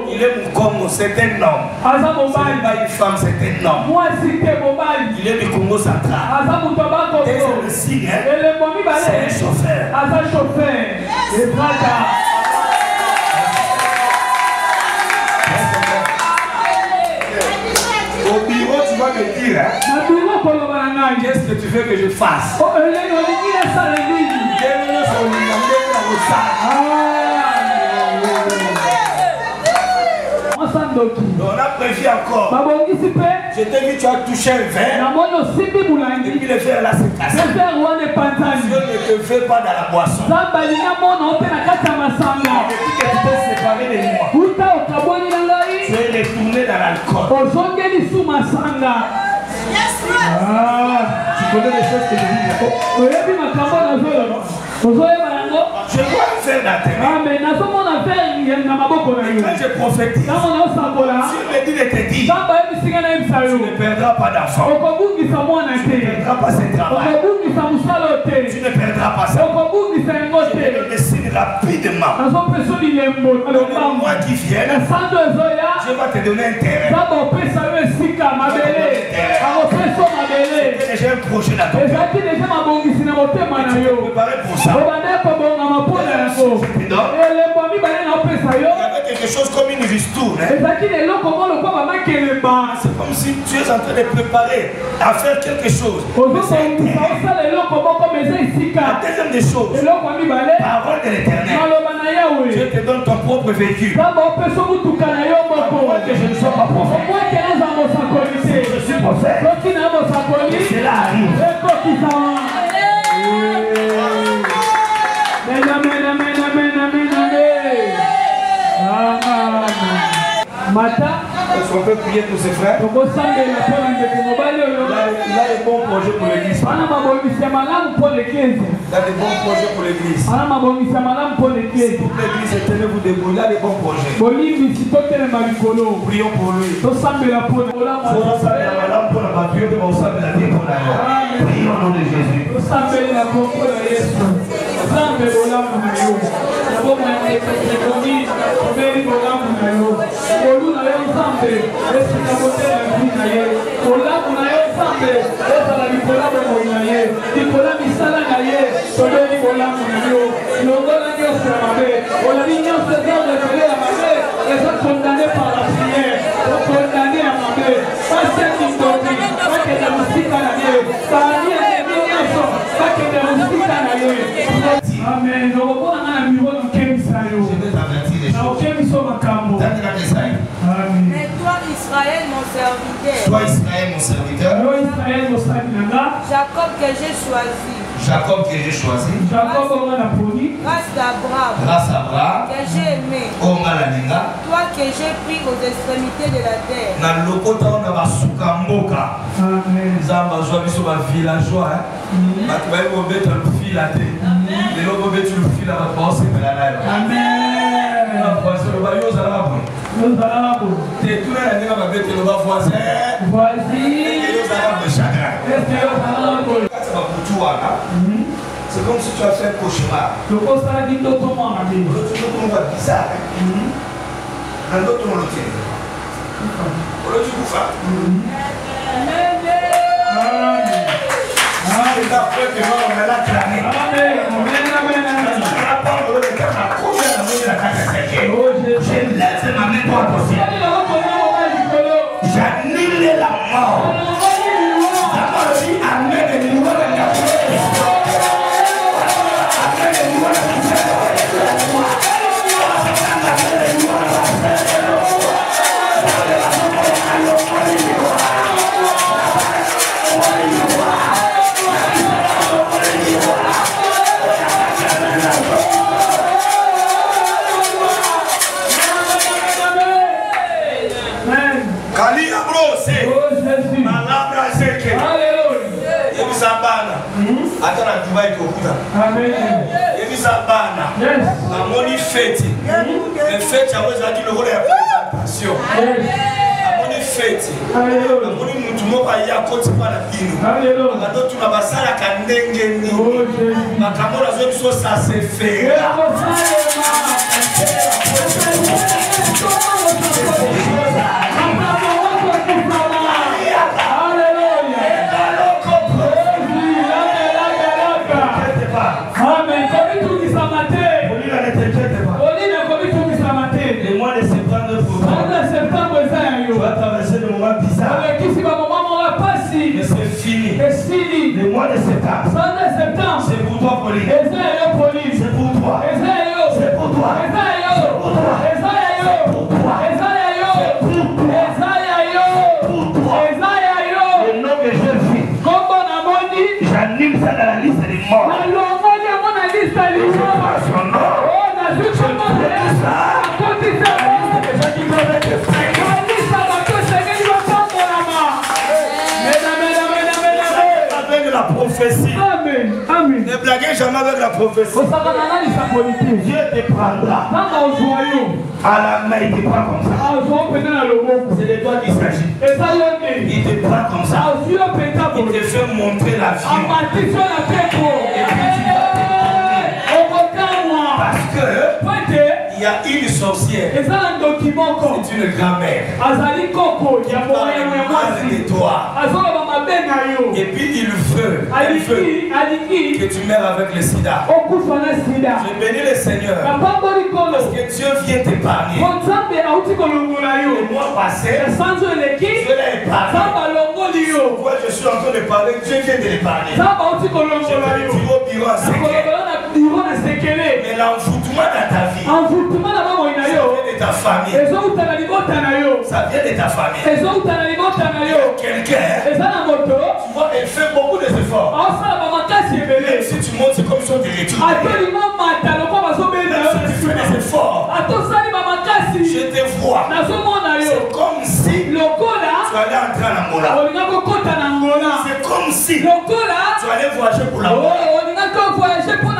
Il est Mukongo, c'est un homme. Ce n'est pas une femme, c'est un homme. Il est du Congo central. Et c'est le signe, c'est un chauffeur. Au bureau, tu vas me dire, hein? Qu'est-ce que tu veux que je fasse? On a prévu encore. Je t'ai vu, tu as touché un verre. Et puis le verre là s'est cassé. Dieu ne te fait pas dans la boisson. Depuis que tu t'es séparé de moi, tu es retourné dans l'alcool. Tu connais les choses que je dis. Je vois un fer dans tes mains. Quand je prophétise, Dieu me dit de te dire, tu ne perdras pas d'enfant. Tu ne perdras pas ce travail. Tu ne perdras pas ça. Je vais le décider rapidement. Dans le mois qui vient, je vais te donner un terrain. J'ai un projet là-dedans. Tu es préparé pour ça. Il y avait quelque chose comme une ristourne. C'est comme si tu es en train de préparer à faire quelque chose. La deuxième des choses, parole de l'Éternel. Dieu te donne ton propre véhicule. À moins que je ne sois pas prophète. Je suis prophète. Cela arrive. Est-ce qu'on peut prier pour ses frères? Il a des bons projets pour l'église. Il a des bons projets pour l'église. L'église éternelle vous débrouille. Il a des bons projets. Prions pour lui. Prions au nom de Jésus. Amen. Mais toi, Israël, mon serviteur. Toi, Israël, mon serviteur. Jacob que j'ai choisi. Jacob que j'ai choisi. Grâce d'Abraham. Grâce à Abraham. Que j'ai aimé. Oh Malaninga. Toi que j'ai pris aux extrémités de la terre. Na lokota on a basuka mboka. Zamba joa biso ba villageois hein. Batwa ko beto le filate. Les lobo beto le fil à ba penser que la live. Amen. Na voisin le ba yo za la bo. Yo za la bo. Te tout la ninga ba beto le ba voisin. Voisin. Yo za la bo chagrin. Est-ce que yo za la bo? C'est comme si tu as fait un cauchemar. L'autre monde va bizarre. L'autre monde le tient. L'autre monde va. C'est la preuve que moi on a la clamé. Je laisse ma main pour possible. J'annule la mort. La mort dit Amen et nous allons la attends la Dubaï au Kouta. Amen. Et puis ça bana. La moni fête. Les fêtes, ça vous a dit le rôle de la présentation. La moni fête. La moni mutumo pa ya koti pa la bino. La d'autres na basala kanenge ni. Ma kamora zo biso ça se fait. Le mois de septembre, c'est pour toi, Pauline. C'est pour toi. C'est pour toi. Le nom que je vis, j'anime ça dans la liste des morts. Je prends son nom. Je prends ça. La prophétie. Amen. Amen. Ne blaguez jamais avec la prophétie. Dieu te prendra. À la main, il te prend comme ça. C'est de toi qu'il s'agit. Il te prend comme ça. Il te fait montrer la vie. Et puis tu vas parce que il y a une sorcière. C'est une grand-mère. Qui parle mal de toi. Et puis il veut que tu meurs avec le sida. Je bénis le Seigneur parce que Dieu vient t'épargner. Le mois passé, Dieu l'a épargné. Pourquoi je suis en train de parler, Dieu vient de l'épargner. Je vais le dire au bureau à séquelé. Mais l'envoûtement dans ta vie, ça vient de ta famille. Ça vient de ta famille. Quelqu'un, tu vois, elle fait beaucoup d'efforts. Même si tu montes, c'est comme si on te retrouve. Même si tu fais des efforts, je te vois. C'est comme si tu allais entrer en Angola. C'est comme si tu allais voyager pour la mort.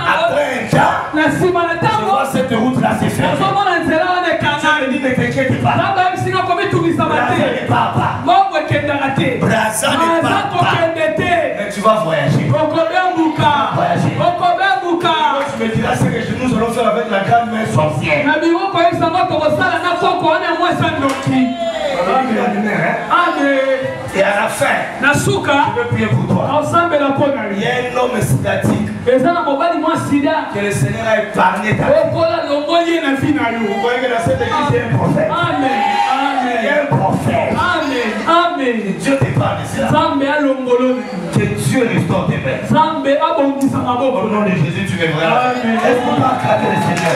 Après un temps, je vois cette route-là se faire. Je me dis, ne t'inquiète pas. Braza n'est pas. Mais tu vas voyager. Tu me diras ce que nous allons faire avec la grande mère sorcière. Et à la fin, je veux prier pour toi. Il y a un homme statique que le Seigneur a épargné ta vie. Vous voyez que dans cette église, il y a un prophète. Il y a un prophète. Dieu t'épargne cela. Que Dieu restaure tes mains. Au nom de Jésus, tu es vraiment. Est-ce qu'on va acclamer le Seigneur?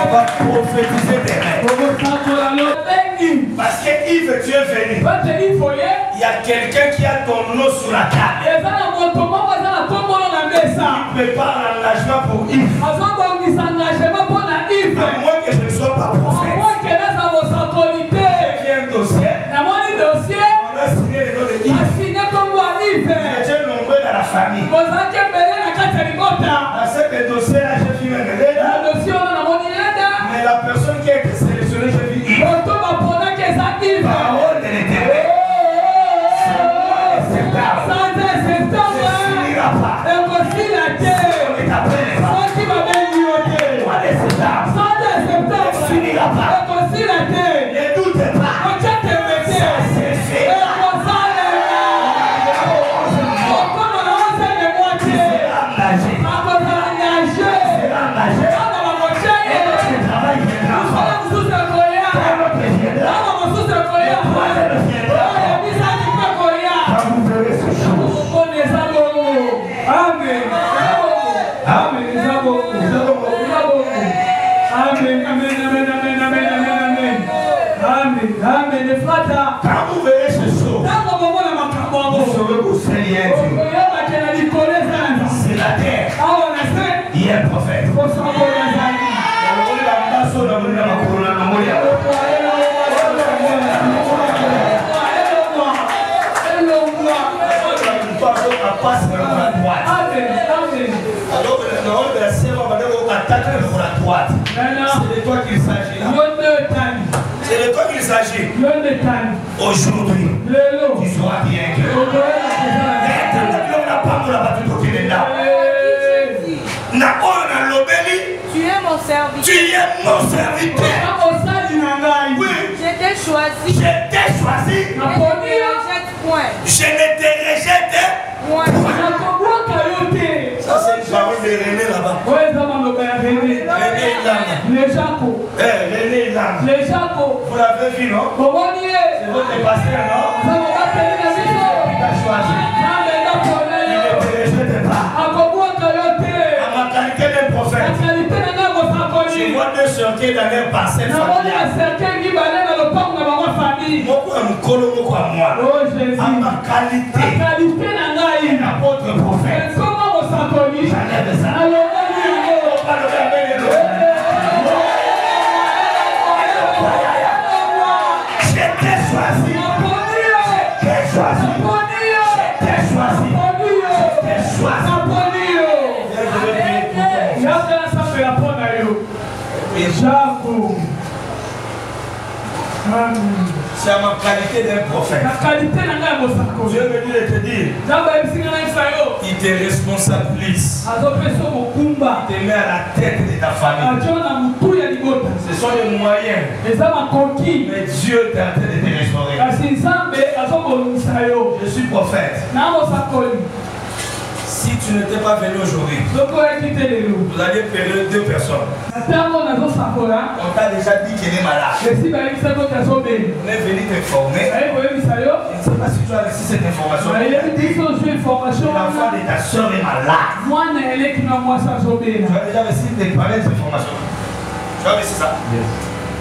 On va prophétiser tes mains. Parce que Yves, tu es venu. Il y a quelqu'un qui a ton nom sur la table. Il prépare l'engagement pour Yves. À moins que je ne sois pas prophète. Il y a un dossier. On a signé le nom de Yves. J'ai nombré dans la famille. Dans ce dossier-là, j'ai vu même mais la personne qui a été sélectionnée, j'ai vu Yves. Parole de l'Éternel. Ne doute pas. Ça c'est fait. Quand vous verrez ce jour, vous saurez que c'est Dieu. C'est la terre. Il y a un prophète. C'est de toi qu'il s'agit là. C'est de toi qu'il s'agit. Aujourd'hui, tu seras bien que. Tu es mon serviteur. Tu es mon serviteur. Oui. Je t'ai choisi. Je t'ai choisi. Je ne te rejette point. Je ne te rejette Point. Ça, c'est une parole de René là-bas. René Lang. René Lang. Vous l'avez vu, non? C'est votre pasteur, non? Il t'a choisi. Il ne te rejette pas. À ma qualité de prophète, je vois deux sœurs qui sont dans leur parcelle familiale. Moi, à ma qualité d'apôtre prophète, j'enlève ça. J'étais choisi. J'étais choisi. J'étais choisi. J'étais choisi. C'est à ma qualité d'un prophète. Dieu me dit de te dire, il te responsabilise. Il te met à la tête de ta famille. Ce sont les moyens. Mais Dieu est en train de te restaurer. Je suis prophète. Si tu n'étais pas venu aujourd'hui, vous allez perdre deux personnes. On t'a déjà dit qu'elle est malade. On est venu t'informer. Je ne sais pas si tu as reçu cette information. L'enfant de ta soeur est malade. Tu as déjà reçu des pareilles informations. Tu as reçu ça?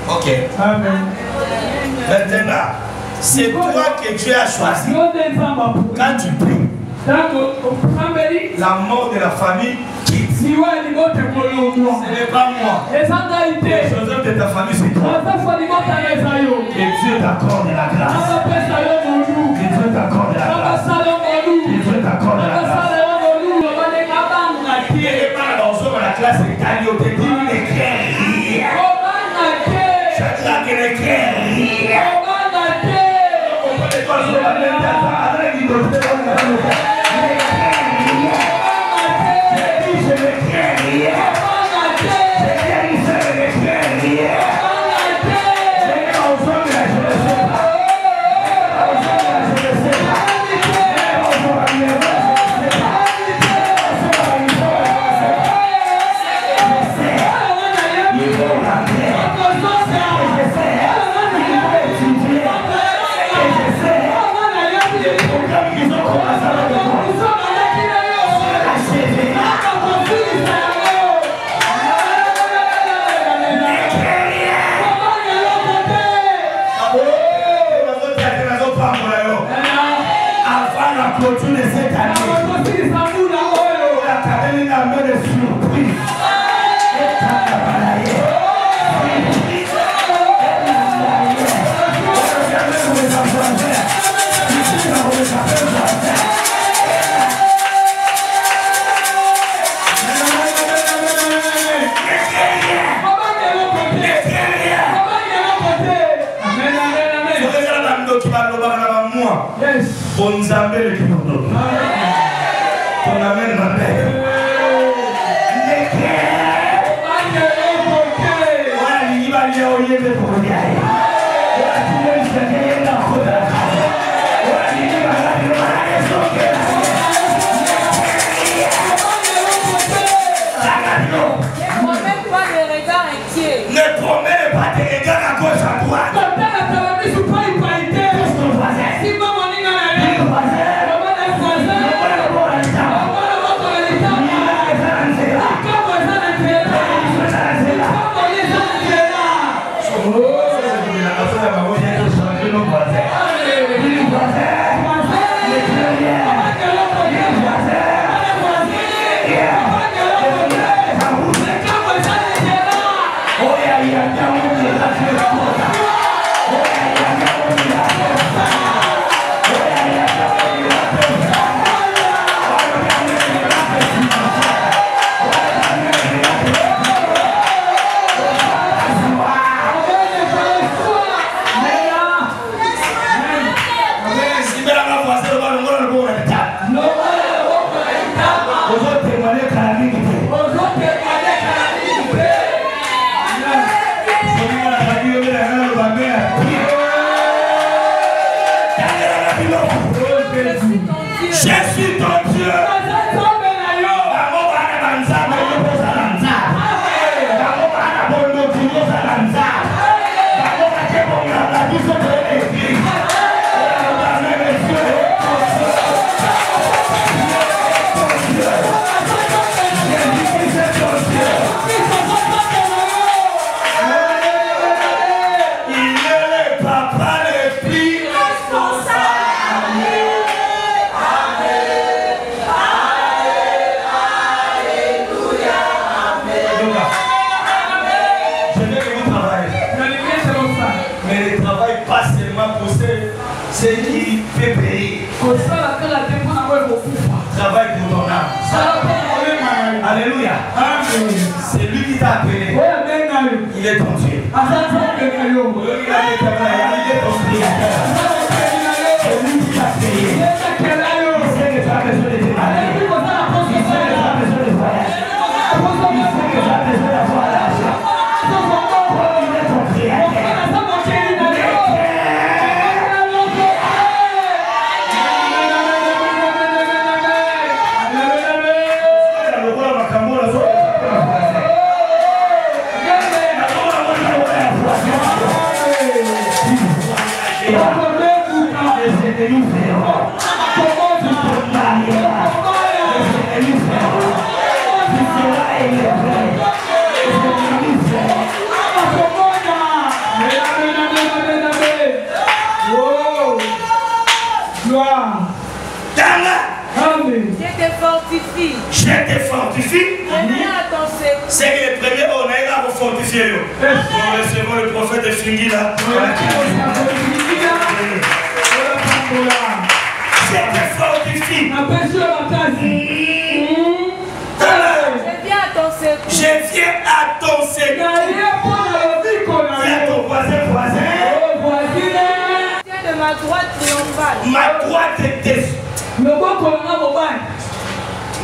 Ok. Amen. Maintenant, c'est toi que Dieu a choisi. Quand tu pries, la mort de la famille quitte. Ce n'est pas moi. Les choses de ta famille, c'est toi. Et Dieu t'accorde la grâce. Et Dieu t'accorde la grâce. Et Dieu t'accorde la grâce. Il n'est pas dans la classe Italie, on te dit ne crée rien. Chacun ne crée rien. Je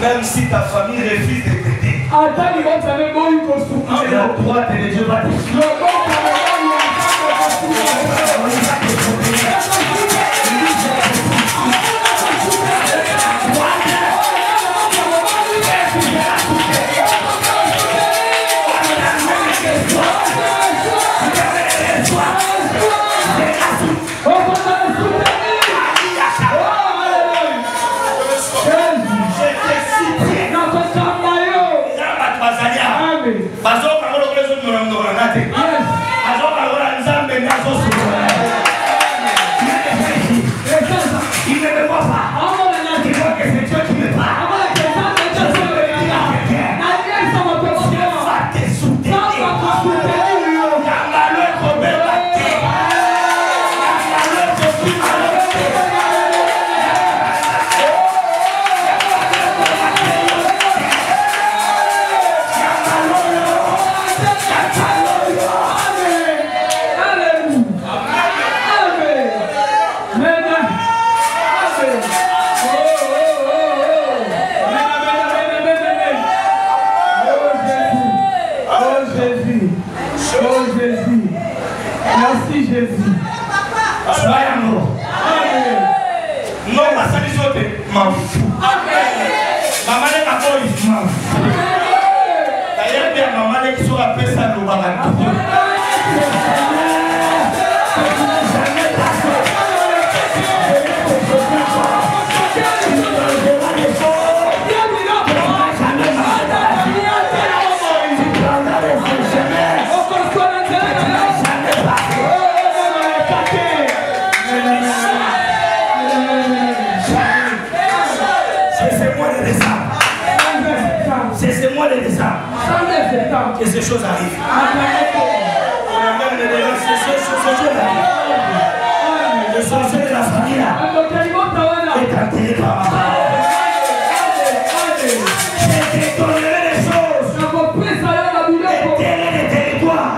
Même si ta famille refuse de t'aider, la droite de Dieu va Il ne me voit pas. Il voit que c'est Dieu qui me parle. Que ces choses arrivent. Le sorcier de la famille là est enterré par ma parole. J'ai détourné les choses. Déterré les territoires.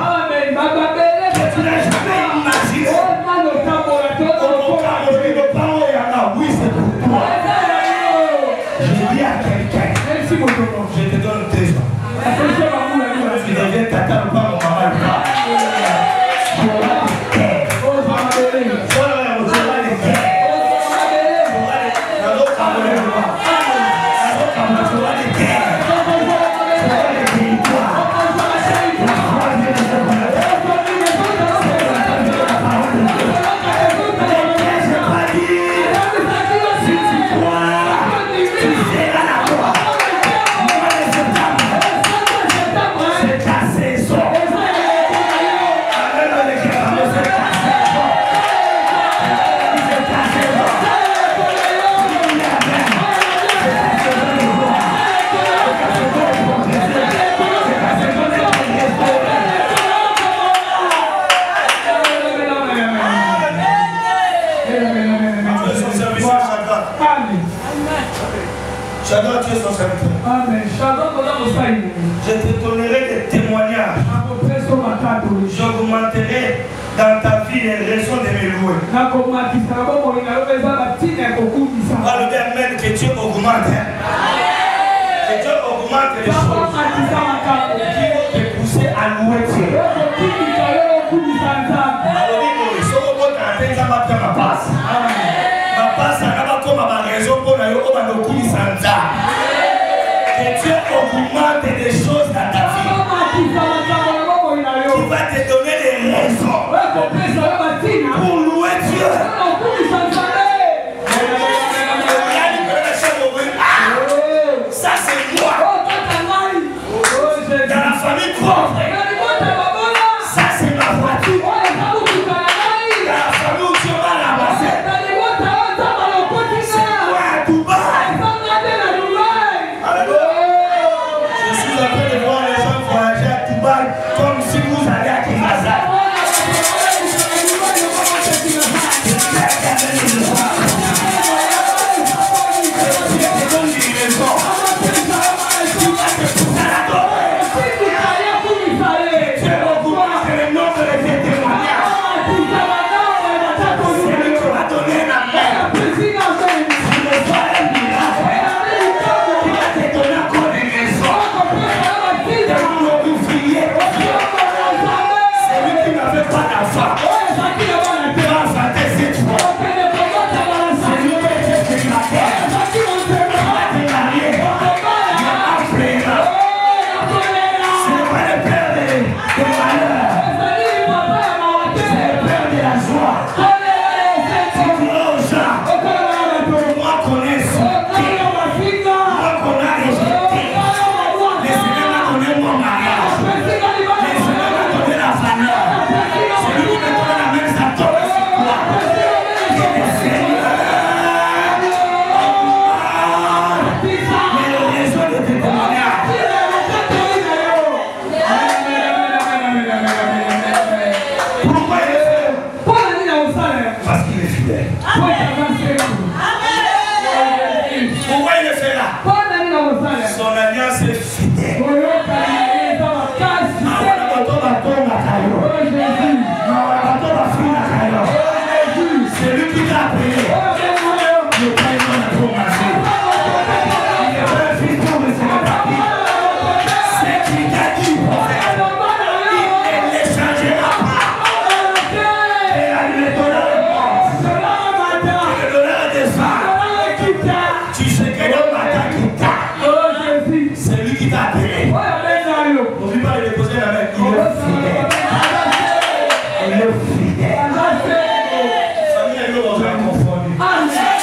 Que tu n'as jamais imaginé. Oui, c'est pour toi. Je dis à quelqu'un, je te donne 2 ans. Tu deviens tata ou pas, mon maman ou pas. Je te donnerai des témoignages. J'augmenterai dans ta vie les raisons de me louer. Pas le bien même que Dieu augmente. Que Dieu augmente les choses qui vont te pousser à louer Dieu. Que Dieu augmente des choses dans ta vie. Qui va te donner des raisons pour louer Dieu. Ça c'est moi. Dans la famille pauvre. Ça c'est ma voiture. Dans la famille où Dieu m'a ramassé. C'est moi à Dubaï. Je suis en train de voir les gens voyager à Dubaï comme si vous alliez à Kinshasa. Tu sais que le matin qui t'a. C'est lui qui t'a appelé. N'oublie pas de déposer la main. Il est fidèle. Il est fidèle. Famille, elle est confondue. Amen.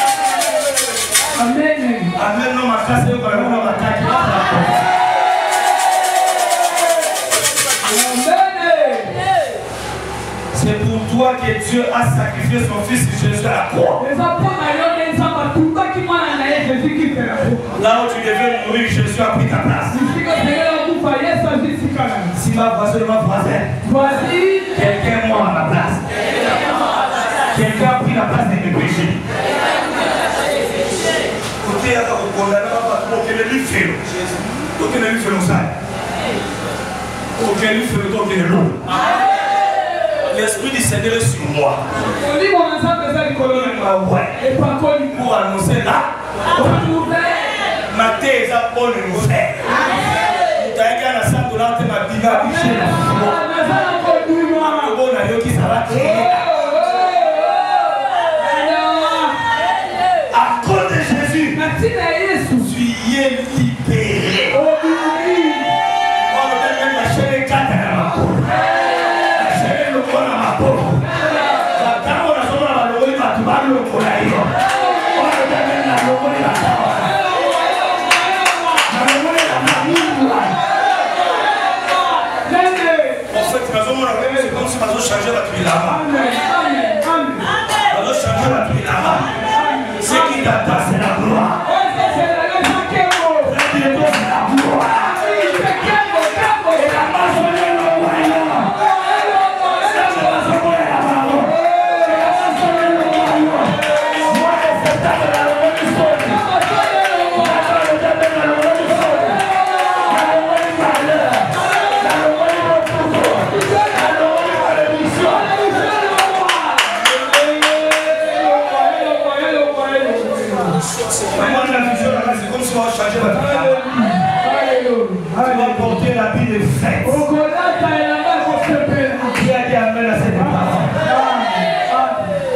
Amen. Non, ma classe, elle va m'attaquer. C'est pour toi que Dieu a sacrifié son fils Jésus à la croix. Là où tu devais mourir, Jésus a pris ta place. Si ma voisine, quelqu'un mort à ma place. Quelqu'un a pris la place de mes péchés. Côté, il y a un condamné, il y a un livre. Donc, il y a un livre comme ça. Donc, il y a un livre donc il y a l'eau. L'Esprit du Seigneur est sur moi. Pour annoncer là. Ma thèse est bonne nouvelle. Tu as un assaut de l'antenne à Bina Biché. À cause de Jésus, tu es libéré. On peut même lâcher les quatre à ma peau. Lâcher le corps à ma peau. La dame, on a son nom à l'eau, il va te battre le corps à l'eau. On peut même la l'eau, il va te battre. En fait, c'est comme si on a changé la tuile là-bas. On a changé la tuile là-bas. Ce qui t'attend, c'est la gloire.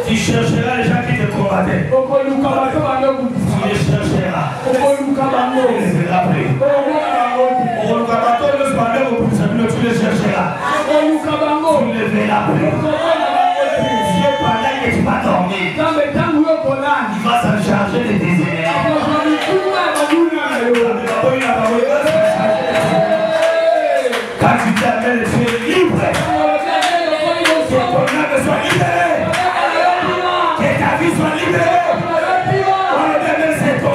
Tu chercheras les gens qui te combattaient. Tu les chercheras. Tu les verras après. Tu les chercheras. Tu les verras après. Dieu pendant que tu vas dormir, il va s'en charger de tes ennemis. Quand tu t'appelles, tu es libre. Que ton âme soit libérée. Que ta vie soit libérée. On le demande, c'est ton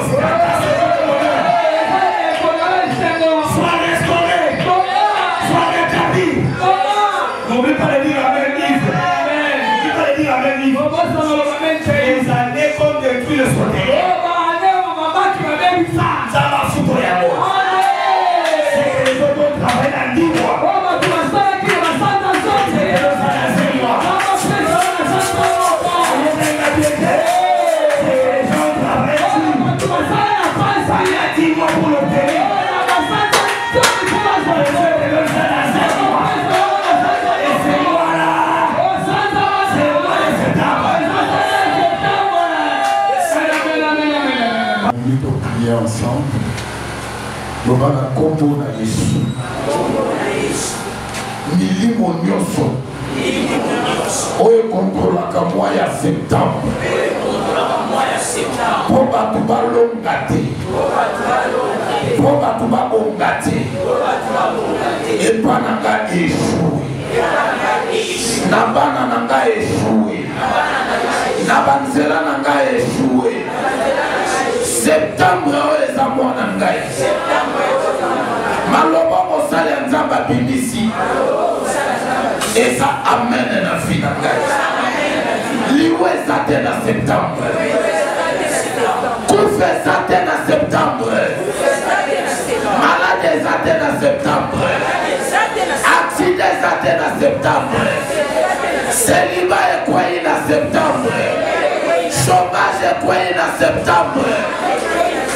sois restauré. Sois rétabli. N'oublie pas de dire Amen, Yves. N'oublie pas de dire Amen, Yves. Les années qu'on détruit le soleil. Ça va foutre la mort. C'est que les autres ont travaillé dans 10 mois. Ensemble, nous allons comprendre Jésus. Milimo nyonso. Oyo contrôle la mois ya septembre. Pour batu balongate. Pour batu babongate. Et pananga échoué. Nabana nanga échoué. Nabanzela nanga échoué. Septembre les amours n'angai. Maloba mosale nzamba bimisi. Et ça amène na vie n'angai. Liwe zate na septembre. Koufe zate na septembre. Malade zate na septembre. Accident zate na septembre. Célibat est quoi na septembre. Chômage est quoi na septembre.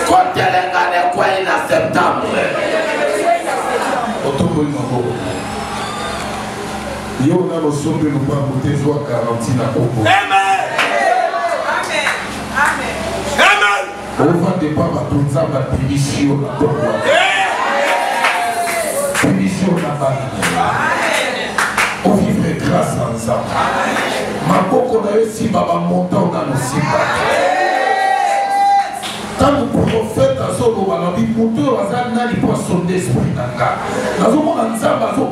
Côté l'engane est quoi na septembre. Otoboli maboko. Yo na losope nous pas monter soit quarantaine à Congo. Amen. Amen. Amen. va départ à tout ça, ma punition. Punition là-bas. On vivrait grâce à ça. Ma coco n'a eu si ma montant dans le cinéma. Quand le prophète a solo, on a dit moteur, on a dit poisson d'esprit. Dans le monde, on a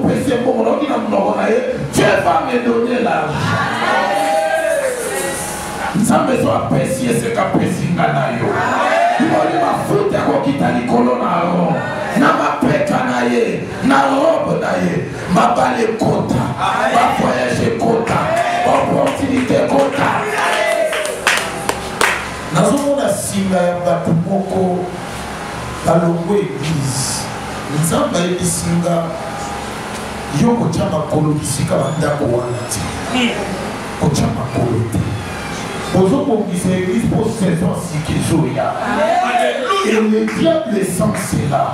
pressé pour on a dit Dieu va me donner l'argent. Nous avons besoin d'apprécier ce qu'apprécie Nganayo. Il va dire ma faute à qui t'a dit colonna. Na ma peka na ye, na robe na ye, ma bale kota, ma voyage kota, opportunité kota. Nazomona singa ya bato moko balongo église. Nzamba yebi singa yo kotia makolo bisika bandako wana te. Kotia makolo te. Bozobongisa église pour saison sikezoya. Et le diable est censé là.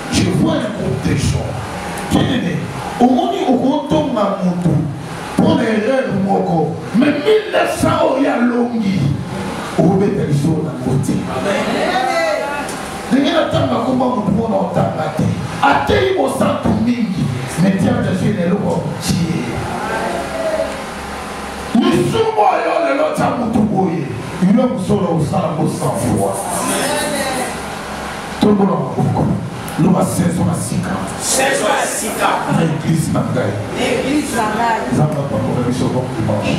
Je vois un groupe de gens. Bien-aimé, au monde où on tombe à Moutou, pour les rêves moko, mais 1900 il y a longi. Au bétail dans le côté. N'y a pas de comment nous pouvons entendre la terre. À terre, il me sent tout mingi. Mais tiens, je suis le roi. Nous sommes moyens de l'autre à Moutou. Il a un solo au sang froid. Tout le monde a beaucoup. Nous avons 16 ans à Sika. 16 ans à Sika. L'église Mangaï. L'église Mangaï. Nous avons pas de mission pour dimanche.